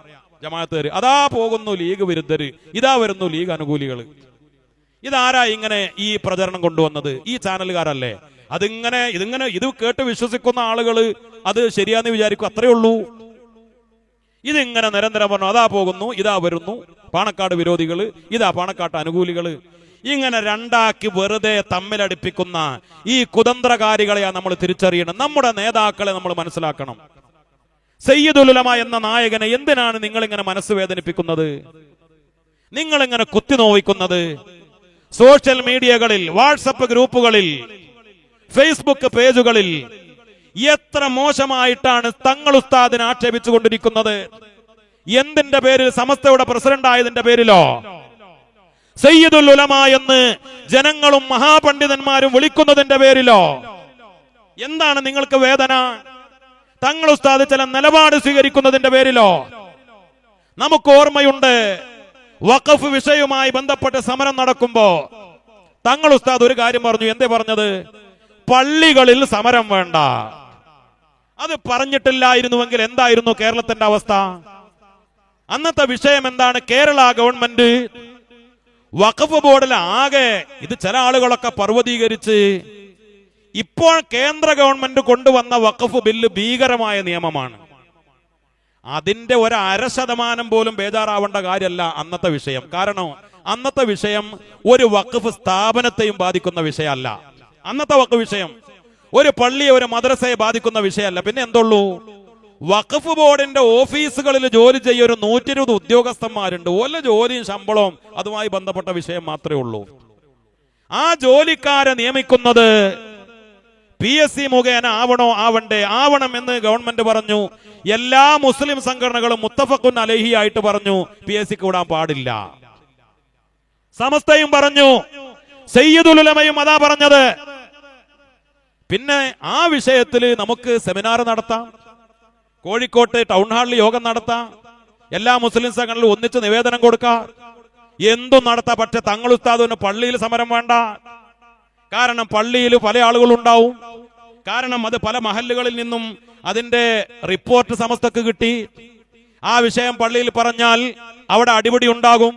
ജമാഅത്തുകാർ അതാ പോകുന്നു ലീഗ് വിരുദ്ധര്, ഇതാ വരുന്നു ലീഗ് അനുകൂലികൾ. ഇതാരാ ഇങ്ങനെ ഈ പ്രചരണം കൊണ്ടുവന്നത്? ഈ ചാനലുകാരല്ലേ. ഇത് കേട്ട് വിശ്വസിക്കുന്ന ആളുകൾ അത് ശരിയാന്ന് വിചാരിക്കും, അത്രേ ഉള്ളൂ. ഇതിങ്ങനെ നിരന്തരം പറഞ്ഞു, അതാ പോകുന്നു, ഇതാ വരുന്നു പാണക്കാട് വിരോധികൾ, ഇതാ പാണക്കാട്ട് അനുകൂലികൾ. ഇങ്ങനെ രണ്ടാക്കി വെറുതെ തമ്മിലടിപ്പിക്കുന്ന ഈ കുതന്ത്രകാരികളെയാ നമ്മൾ തിരിച്ചറിയണം. നമ്മുടെ നേതാക്കളെ നമ്മൾ മനസ്സിലാക്കണം. സയ്യിദുൽ ഉലമ എന്ന നായകനെ എന്തിനാണ് നിങ്ങൾ ഇങ്ങനെ മനസ്സ് വേദനിപ്പിക്കുന്നത്? നിങ്ങൾ ഇങ്ങനെ കുത്തിനോവിക്കുന്നത്? സോഷ്യൽ മീഡിയകളിൽ, വാട്സപ്പ് ഗ്രൂപ്പുകളിൽ, ഫേസ്ബുക്ക് പേജുകളിൽ എത്ര മോശമായിട്ടാണ് തങ്ങൾ ഉസ്താദിനെ ആക്ഷേപിച്ചു കൊണ്ടിരിക്കുന്നത്. എന്തിന്റെ പേരിൽ? സമസ്തയുടെ പ്രസിഡന്റ് ആയതിന്റെ പേരിലോ? സയ്യിദുൽ ഉലമ എന്ന് ജനങ്ങളും മഹാപണ്ഡിതന്മാരും വിളിക്കുന്നതിന്റെ പേരിലോ? എന്താണ് നിങ്ങൾക്ക് വേദന? തങ്ങൾ ഉസ്താദ് ചില നിലപാട് സ്വീകരിക്കുന്നതിന്റെ പേരിലോ? നമുക്ക് ഓർമ്മയുണ്ട്, വഖഫ് വിഷയവുമായി ബന്ധപ്പെട്ട് സമരം നടക്കുമ്പോ തങ്ങൾ ഉസ്താദ് ഒരു കാര്യം പറഞ്ഞു. എന്തേ പറഞ്ഞത്? പള്ളികളിൽ സമരം വേണ്ട. അത് പറഞ്ഞിട്ടില്ലായിരുന്നുവെങ്കിൽ എന്തായിരുന്നു കേരളത്തിന്റെ അവസ്ഥ? അന്നത്തെ വിഷയം എന്താണ്? കേരള ഗവൺമെന്റ് വഖഫ് ബോർഡിൽ ആകെ ഇത് ചില ആളുകളൊക്കെ പർവ്വതീകരിച്ച് ഇപ്പോൾ കേന്ദ്ര ഗവൺമെന്റ് കൊണ്ടുവന്ന വഖഫ് ബില്ല് ഭീകരമായ നിയമമാണ്. അതിന്റെ 1% പോലും ബേജാറാവേണ്ട കാര്യമല്ല അന്നത്തെ വിഷയം. കാരണം അന്നത്തെ വിഷയം ഒരു വഖഫ് സ്ഥാപനത്തെയും ബാധിക്കുന്ന വിഷയമല്ല. അന്നത്തെ വഖഫ് വിഷയം ഒരു പള്ളിയെ ഒരു മദ്രസയെ ബാധിക്കുന്ന വിഷയമല്ല. പിന്നെ എന്തുള്ളൂ? വഖഫ് ബോർഡിന്റെ ഓഫീസുകളിൽ ജോലി ചെയ്യുന്ന 120 ഉദ്യോഗസ്ഥന്മാരുണ്ട്. ഓല ജോലിയും ശമ്പളവും അതുമായി ബന്ധപ്പെട്ട വിഷയം മാത്രമേ ഉള്ളൂ. ആ ജോലിക്കാരെ നിയമിക്കുന്നത് PSC മുഖേന ആവണം എന്ന് ഗവൺമെന്റ് പറഞ്ഞു. എല്ലാ മുസ്ലിം സംഘടനകളും മുത്തഫഖുൻ അലൈഹി ആയിട്ട് പറഞ്ഞു PSCക്ക് വിടാൻ പാടില്ല. സമസ്തയും പറഞ്ഞു, സയ്യിദുൽ ഉലമയും അതാ പറഞ്ഞത്. പിന്നെ ആ വിഷയത്തിൽ നമുക്ക് സെമിനാർ നടത്താം, കോഴിക്കോട്ട് ടൗൺ ഹാളിൽ യോഗം നടത്താം, എല്ലാ മുസ്ലിം സംഘടനകളും ഒന്നിച്ച് നിവേദനം കൊടുക്കാം, എന്തും നടത്താം. പക്ഷെ തങ്ങൾ ഉസ്താദിന് പള്ളിയിൽ സമരം വേണ്ട. കാരണം പള്ളിയിൽ പല ആളുകളുണ്ടാവും. കാരണം അത് പല മഹല്ലുകളിൽ നിന്നും അതിന്റെ റിപ്പോർട്ട് സമസ്തക്ക് കിട്ടി. ആ വിഷയം പള്ളിയിൽ പറഞ്ഞാൽ അവിടെ അടിപിടി ഉണ്ടാകും.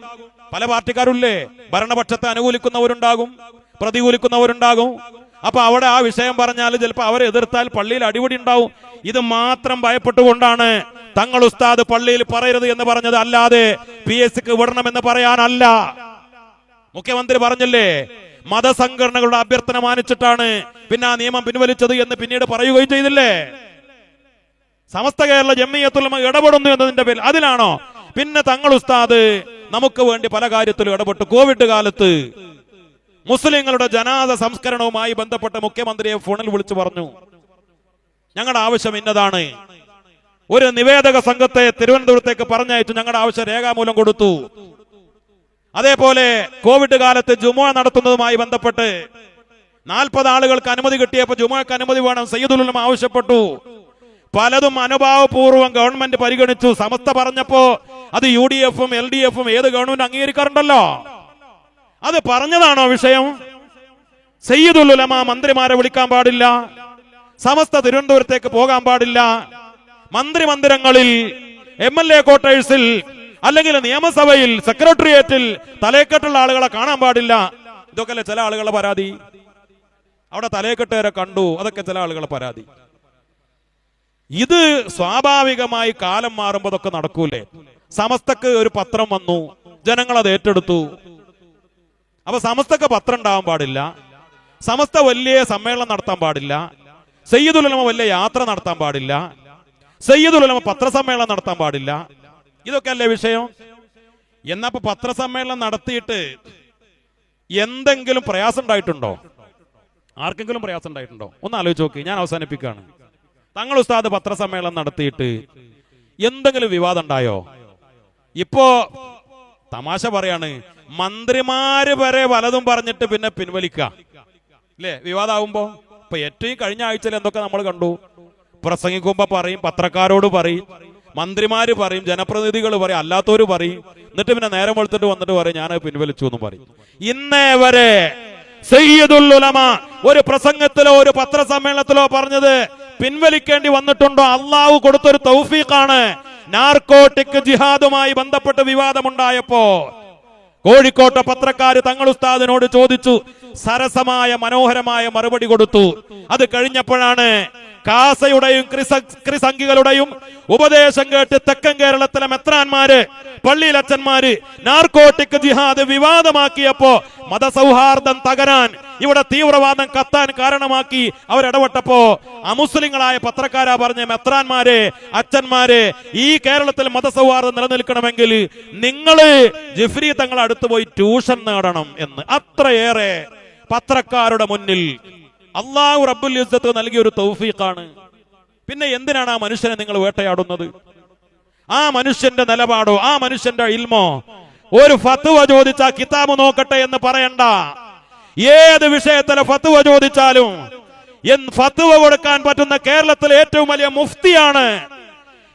പല പാർട്ടിക്കാരുല്ലേ, ഭരണപക്ഷത്തെ അനുകൂലിക്കുന്നവരുണ്ടാകും, പ്രതികൂലിക്കുന്നവരുണ്ടാകും. അപ്പൊ അവിടെ ആ വിഷയം പറഞ്ഞാൽ ചിലപ്പോൾ അവരെ എതിർത്താൽ പള്ളിയിൽ അടിപിടി ഉണ്ടാവും. ഇത് മാത്രം ഭയപ്പെട്ടുകൊണ്ടാണ് തങ്ങൾ ഉസ്താദ് പള്ളിയിൽ പറയരുത് എന്ന് പറഞ്ഞത്. അല്ലാതെ PSCക്ക് വിടണമെന്ന് പറയാനല്ല. മുഖ്യമന്ത്രി പറഞ്ഞില്ലേ, മതസംഘടനകളുടെ അഭ്യർത്ഥന മാനിച്ചിട്ടാണ് പിന്നെ ആ നിയമം പിൻവലിച്ചത് എന്ന് പിന്നീട് പറയുകയും ചെയ്തില്ലേ. സമസ്ത കേരള ജംഇയ്യത്തുൽ ഉലമ ഇടപെടുന്നു എന്നതിന്റെ പേരിൽ അതിലാണോ? പിന്നെ തങ്ങൾ ഉസ്താദ് നമുക്ക് വേണ്ടി പല കാര്യത്തിലും ഇടപെട്ടു. കോവിഡ് കാലത്ത് മുസ്ലിങ്ങളുടെ ജനാസ സംസ്കരണവുമായി ബന്ധപ്പെട്ട് മുഖ്യമന്ത്രിയെ ഫോണിൽ വിളിച്ചു പറഞ്ഞു, ഞങ്ങളുടെ ആവശ്യം ഇന്നതാണ്. ഒരു നിവേദക സംഘത്തെ തിരുവനന്തപുരത്തേക്ക് പറഞ്ഞയച്ചു. ഞങ്ങളുടെ ആവശ്യം രേഖാമൂലം കൊടുത്തു. അതേപോലെ കോവിഡ് കാലത്ത് ജുമുഅ നടത്തുന്നതുമായി ബന്ധപ്പെട്ട് 40 ആളുകൾക്ക് അനുമതി കിട്ടിയപ്പോൾ ജുമുഅക്ക് അനുമതി വേണം. സയ്യിദുൽ ഉലമ ആവശ്യപ്പെട്ടു. പലതും അനുഭാവപൂർവ്വം ഗവൺമെന്റ് പരിഗണിച്ചു. സമസ്ത പറഞ്ഞപ്പോ അത് UDF-ഉം LDF-ഉം ഏത് ഗവൺമെന്റ് അംഗീകരിക്കാറുണ്ടല്ലോ. അത് പറഞ്ഞതാണോ വിഷയം? സയ്യിദുൽ ഉലമ മന്ത്രിമാരെ വിളിക്കാൻ പാടില്ല, സമസ്ത തിരുവനന്തപുരത്തേക്ക് പോകാൻ പാടില്ല, മന്ത്രിമന്ദിരങ്ങളിൽ MLA ക്വാർട്ടേഴ്സിൽ അല്ലെങ്കിൽ നിയമസഭയിൽ സെക്രട്ടേറിയറ്റിൽ തലയെക്കെട്ടുള്ള ആളുകളെ കാണാൻ പാടില്ല. ഇതൊക്കെയല്ലേ ചില ആളുകളുടെ പരാതി. അവിടെ തലയെക്കെട്ടുകാരെ കണ്ടു, അതൊക്കെ ചില ആളുകളുടെ പരാതി. ഇത് സ്വാഭാവികമായി കാലം മാറുമ്പോൾ അതൊക്കെ നടക്കൂലേ. സമസ്തക്ക് ഒരു പത്രം വന്നു, ജനങ്ങൾ അത് ഏറ്റെടുത്തു. അപ്പൊ സമസ്തക്ക് പത്രം ഉണ്ടാവാൻ പാടില്ല, സമസ്ത വലിയ സമ്മേളനം നടത്താൻ പാടില്ല, സയ്യിദുൽ ഉലമ വലിയ യാത്ര നടത്താൻ പാടില്ല, സയ്യിദുൽ ഉലമ പത്രസമ്മേളനം നടത്താൻ പാടില്ല. ഇതൊക്കെ അല്ലേ വിഷയം? എന്നപ്പോ പത്രസമ്മേളനം നടത്തിയിട്ട് എന്തെങ്കിലും പ്രയാസം ഉണ്ടായിട്ടുണ്ടോ? ആർക്കെങ്കിലും പ്രയാസം ഉണ്ടായിട്ടുണ്ടോ? ഒന്ന് ആലോചിച്ച് നോക്കി. ഞാൻ അവസാനിപ്പിക്കുകയാണ്. തങ്ങൾ ഉസ്താദ് പത്രസമ്മേളനം നടത്തിയിട്ട് എന്തെങ്കിലും വിവാദം ഉണ്ടായോ? ഇപ്പോ തമാശ പറയാണ്, മന്ത്രിമാര് വരെ പലതും പറഞ്ഞിട്ട് പിന്നെ പിൻവലിക്കുക അല്ലേ വിവാദമാകുമ്പോ. ഇപ്പൊ ഏറ്റവും കഴിഞ്ഞ ആഴ്ചയിൽ എന്തൊക്കെ നമ്മൾ കണ്ടു. പ്രസംഗിക്കുമ്പോ പറയും, പത്രക്കാരോട് പറയും, മന്ത്രിമാര് പറയും, ജനപ്രതിനിധികൾ പറയും, അല്ലാത്തവര് പറയും. എന്നിട്ട് പിന്നെ നേരം വെളുത്തിട്ട് വന്നിട്ട് പറയും ഞാൻ പിൻവലിച്ചു എന്ന് പറയും. ഇന്നേ വരെ സയ്യിദുൽ ഉലമ ഒരു പ്രസംഗത്തിലോ ഒരു പത്രസമ്മേളനത്തിലോ പറഞ്ഞത് പിൻവലിക്കേണ്ടി വന്നിട്ടുണ്ടോ? അള്ളാഹു കൊടുത്തൊരു തൗഫീഖാണ്. നാർക്കോട്ടിക് ജിഹാദുമായി ബന്ധപ്പെട്ട് വിവാദമുണ്ടായപ്പോ കോഴിക്കോട്ടെ പത്രക്കാര് തങ്ങൾ ഉസ്താദിനോട് ചോദിച്ചു. സരസമായ മനോഹരമായ മറുപടി കൊടുത്തു. അത് കഴിഞ്ഞപ്പോഴാണ് കാസയുടെയും ക്രിസംഖികളുടെയും ഉപദേശം കേട്ട് തെക്കൻ കേരളത്തിലെ മെത്രാന്മാര്, പള്ളിയിലച്ചന്മാര് നാർക്കോട്ടിക് ജിഹാദ് വിവാദമാക്കിയപ്പോ മതസൗഹാർദ്ദം തകരാൻ, ഇവിടെ തീവ്രവാദം കത്താൻ കാരണമാക്കി അവരിടപെട്ടപ്പോ അമുസ്ലിങ്ങളായ പത്രക്കാരാ പറഞ്ഞ മെത്രാന്മാരെ, അച്ഛന്മാരെ, ഈ കേരളത്തിൽ മതസൗഹാർദ്ദം നിലനിൽക്കണമെങ്കിൽ നിങ്ങള് ജിഫ്രി തങ്ങളെ അടുത്ത് പോയി ട്യൂഷൻ നേടണം എന്ന്. അത്രയേറെ പത്രക്കാരുടെ മുന്നിൽ അല്ലാഹു റബ്ബുൽ ഇസ്സത്ത് നൽകിയ ഒരു തൗഫീഖാണ്. പിന്നെ എന്തിനാണ് ആ മനുഷ്യനെ നിങ്ങൾ വേട്ടയാടുന്നത്? ആ മനുഷ്യന്റെ നിലപാടോ ആ മനുഷ്യന്റെ ഇൽമോ? ഒരു ഫത്വ ചോദിച്ചാ കിതാബ് നോക്കട്ടെ എന്ന് പറയണ്ട. ഏത് വിഷയത്തിലെ ഫത്വ ചോദിച്ചാലും ഫത്വ കൊടുക്കാൻ പറ്റുന്ന കേരളത്തിലെ ഏറ്റവും വലിയ മുഫ്തിയാണ്.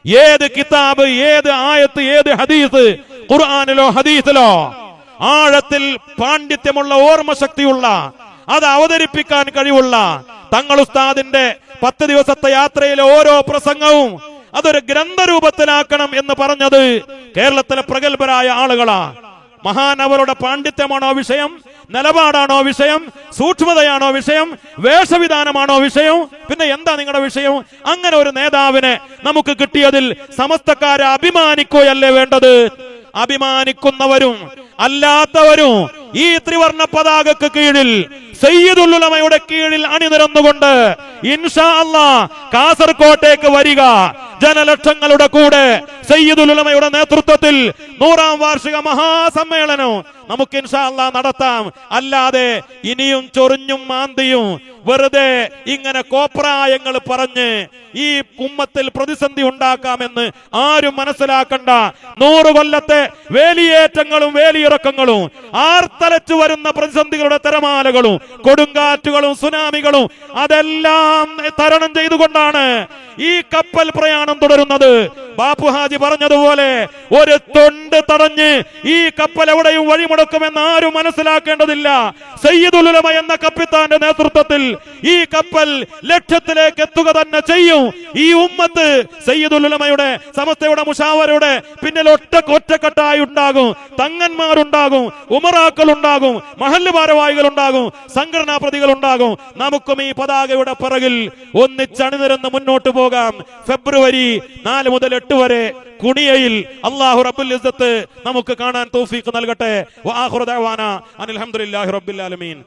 ഏത് കിതാബ്, ഏത് ആയത്ത്, ഏത് ഹദീസ്, ഖുർആനിലോ ഹദീസിലോ ആഴത്തിൽ പാണ്ഡിത്യമുള്ള ഓർമ്മശക്തിയുള്ള അത് അവതരിപ്പിക്കാൻ കഴിവുള്ള തങ്ങൾ ഉസ്താദിന്റെ 10 ദിവസത്തെ യാത്രയിലെ ഓരോ പ്രസംഗവും അതൊരു ഗ്രന്ഥരൂപത്തിലാക്കണം എന്ന് പറഞ്ഞത് കേരളത്തിലെ പ്രഗത്ഭരായ ആളുകളാ. മഹാനവരുടെ പാണ്ഡിത്യമാണോ വിഷയം, നിലപാടാണോ വിഷയം, സൂക്ഷ്മതയാണോ വിഷയം, വേഷവിധാനമാണോ വിഷയം, പിന്നെ എന്താ നിങ്ങളുടെ വിഷയം? അങ്ങനെ ഒരു നേതാവിനെ നമുക്ക് കിട്ടിയതിൽ സമസ്തക്കാരെ അഭിമാനിക്കുകയല്ലേ വേണ്ടത്? അഭിമാനിക്കുന്നവരും അല്ലാത്തവരും ഈ ത്രിവർണ്ണ പതാകക്ക് കീഴിൽ സയ്യിദുൽ ഉലമയുടെ കീഴിൽ അണിനിരന്നുകൊണ്ട് ഇൻഷാ അല്ലാഹ് കാസർകോട്ടേക്ക് വരിക. ജനലക്ഷങ്ങളുടെ കൂടെ സയ്യിദുൽ ഉലമയുടെ നേതൃത്വത്തിൽ 100ാം വാർഷിക മഹാസമ്മേളനം നമുക്ക് ഇൻഷാ അല്ലാഹ് നടത്താം. അല്ലാതെ ഇനിയും ചൊറിഞ്ഞും മാന്തിയും വെറുതെ ഇങ്ങനെ കോപ്രായങ്ങൾ പറഞ്ഞ് ഈ ഉമ്മത്തിൽ പ്രതിസന്ധി ഉണ്ടാക്കാമെന്ന് ആരും മനസ്സിലാക്കണ്ട. 100 കൊല്ലത്തെ വേലിയേറ്റങ്ങളും വേലിയിറക്കങ്ങളും ആർത്തലച്ചു വരുന്ന പ്രതിസന്ധികളുടെ തിരമാലകളും കൊടുങ്കാറ്റുകളും സുനാമികളും അതെല്ലാം തരണം ചെയ്തുകൊണ്ടാണ് ഈ കപ്പൽ പ്രയാണം തുടരുന്നത്. ബാപ്പു ഹാജി പറഞ്ഞതുപോലെ ഒരു തൊണ്ട് തടഞ്ഞ് ഈ കപ്പൽ എവിടെയും വഴിമുടക്കുമെന്ന് ആരും മനസ്സിലാക്കേണ്ടതില്ല. സയ്യിദുൽ ഉലമ എന്ന കപ്പിത്താന്റെ നേതൃത്വത്തിൽ ഈ കപ്പൽ ലക്ഷ്യത്തിലേക്ക് എത്തുക തന്നെ ചെയ്യും. ഈ ഉമ്മത്ത് സയ്യിദുൽ ഉലമയുടെ സമസ്തയുടെ മുഷാവറയുടെ പിന്നിൽ ഒറ്റക്കെട്ടായി ഉണ്ടാകും. തങ്ങന്മാരുണ്ടാകും, ഉമറാക്കൾ ഉണ്ടാകും, മഹല്ല് ഭാരവാഹികൾ ഉണ്ടാകും, സംഘടനാ പ്രതികൾ ഉണ്ടാകും. നമുക്കും ഈ പതാകയുടെ പിറകിൽ ഒന്നിച്ചണിനിരന്ന് മുന്നോട്ട് പോകാം. ഫെബ്രുവരി 4 മുതൽ 8 വരെ കുണിയയിൽ അല്ലാഹു റബ്ബുൽ ഇസ്സത്ത് നമുക്ക് കാണാൻ തൗഫീഖ് നൽകട്ടെ. വആഖിറു ദഅവാന അനിൽ ഹംദുലില്ലാഹി റബ്ബിൽ ആലമീൻ.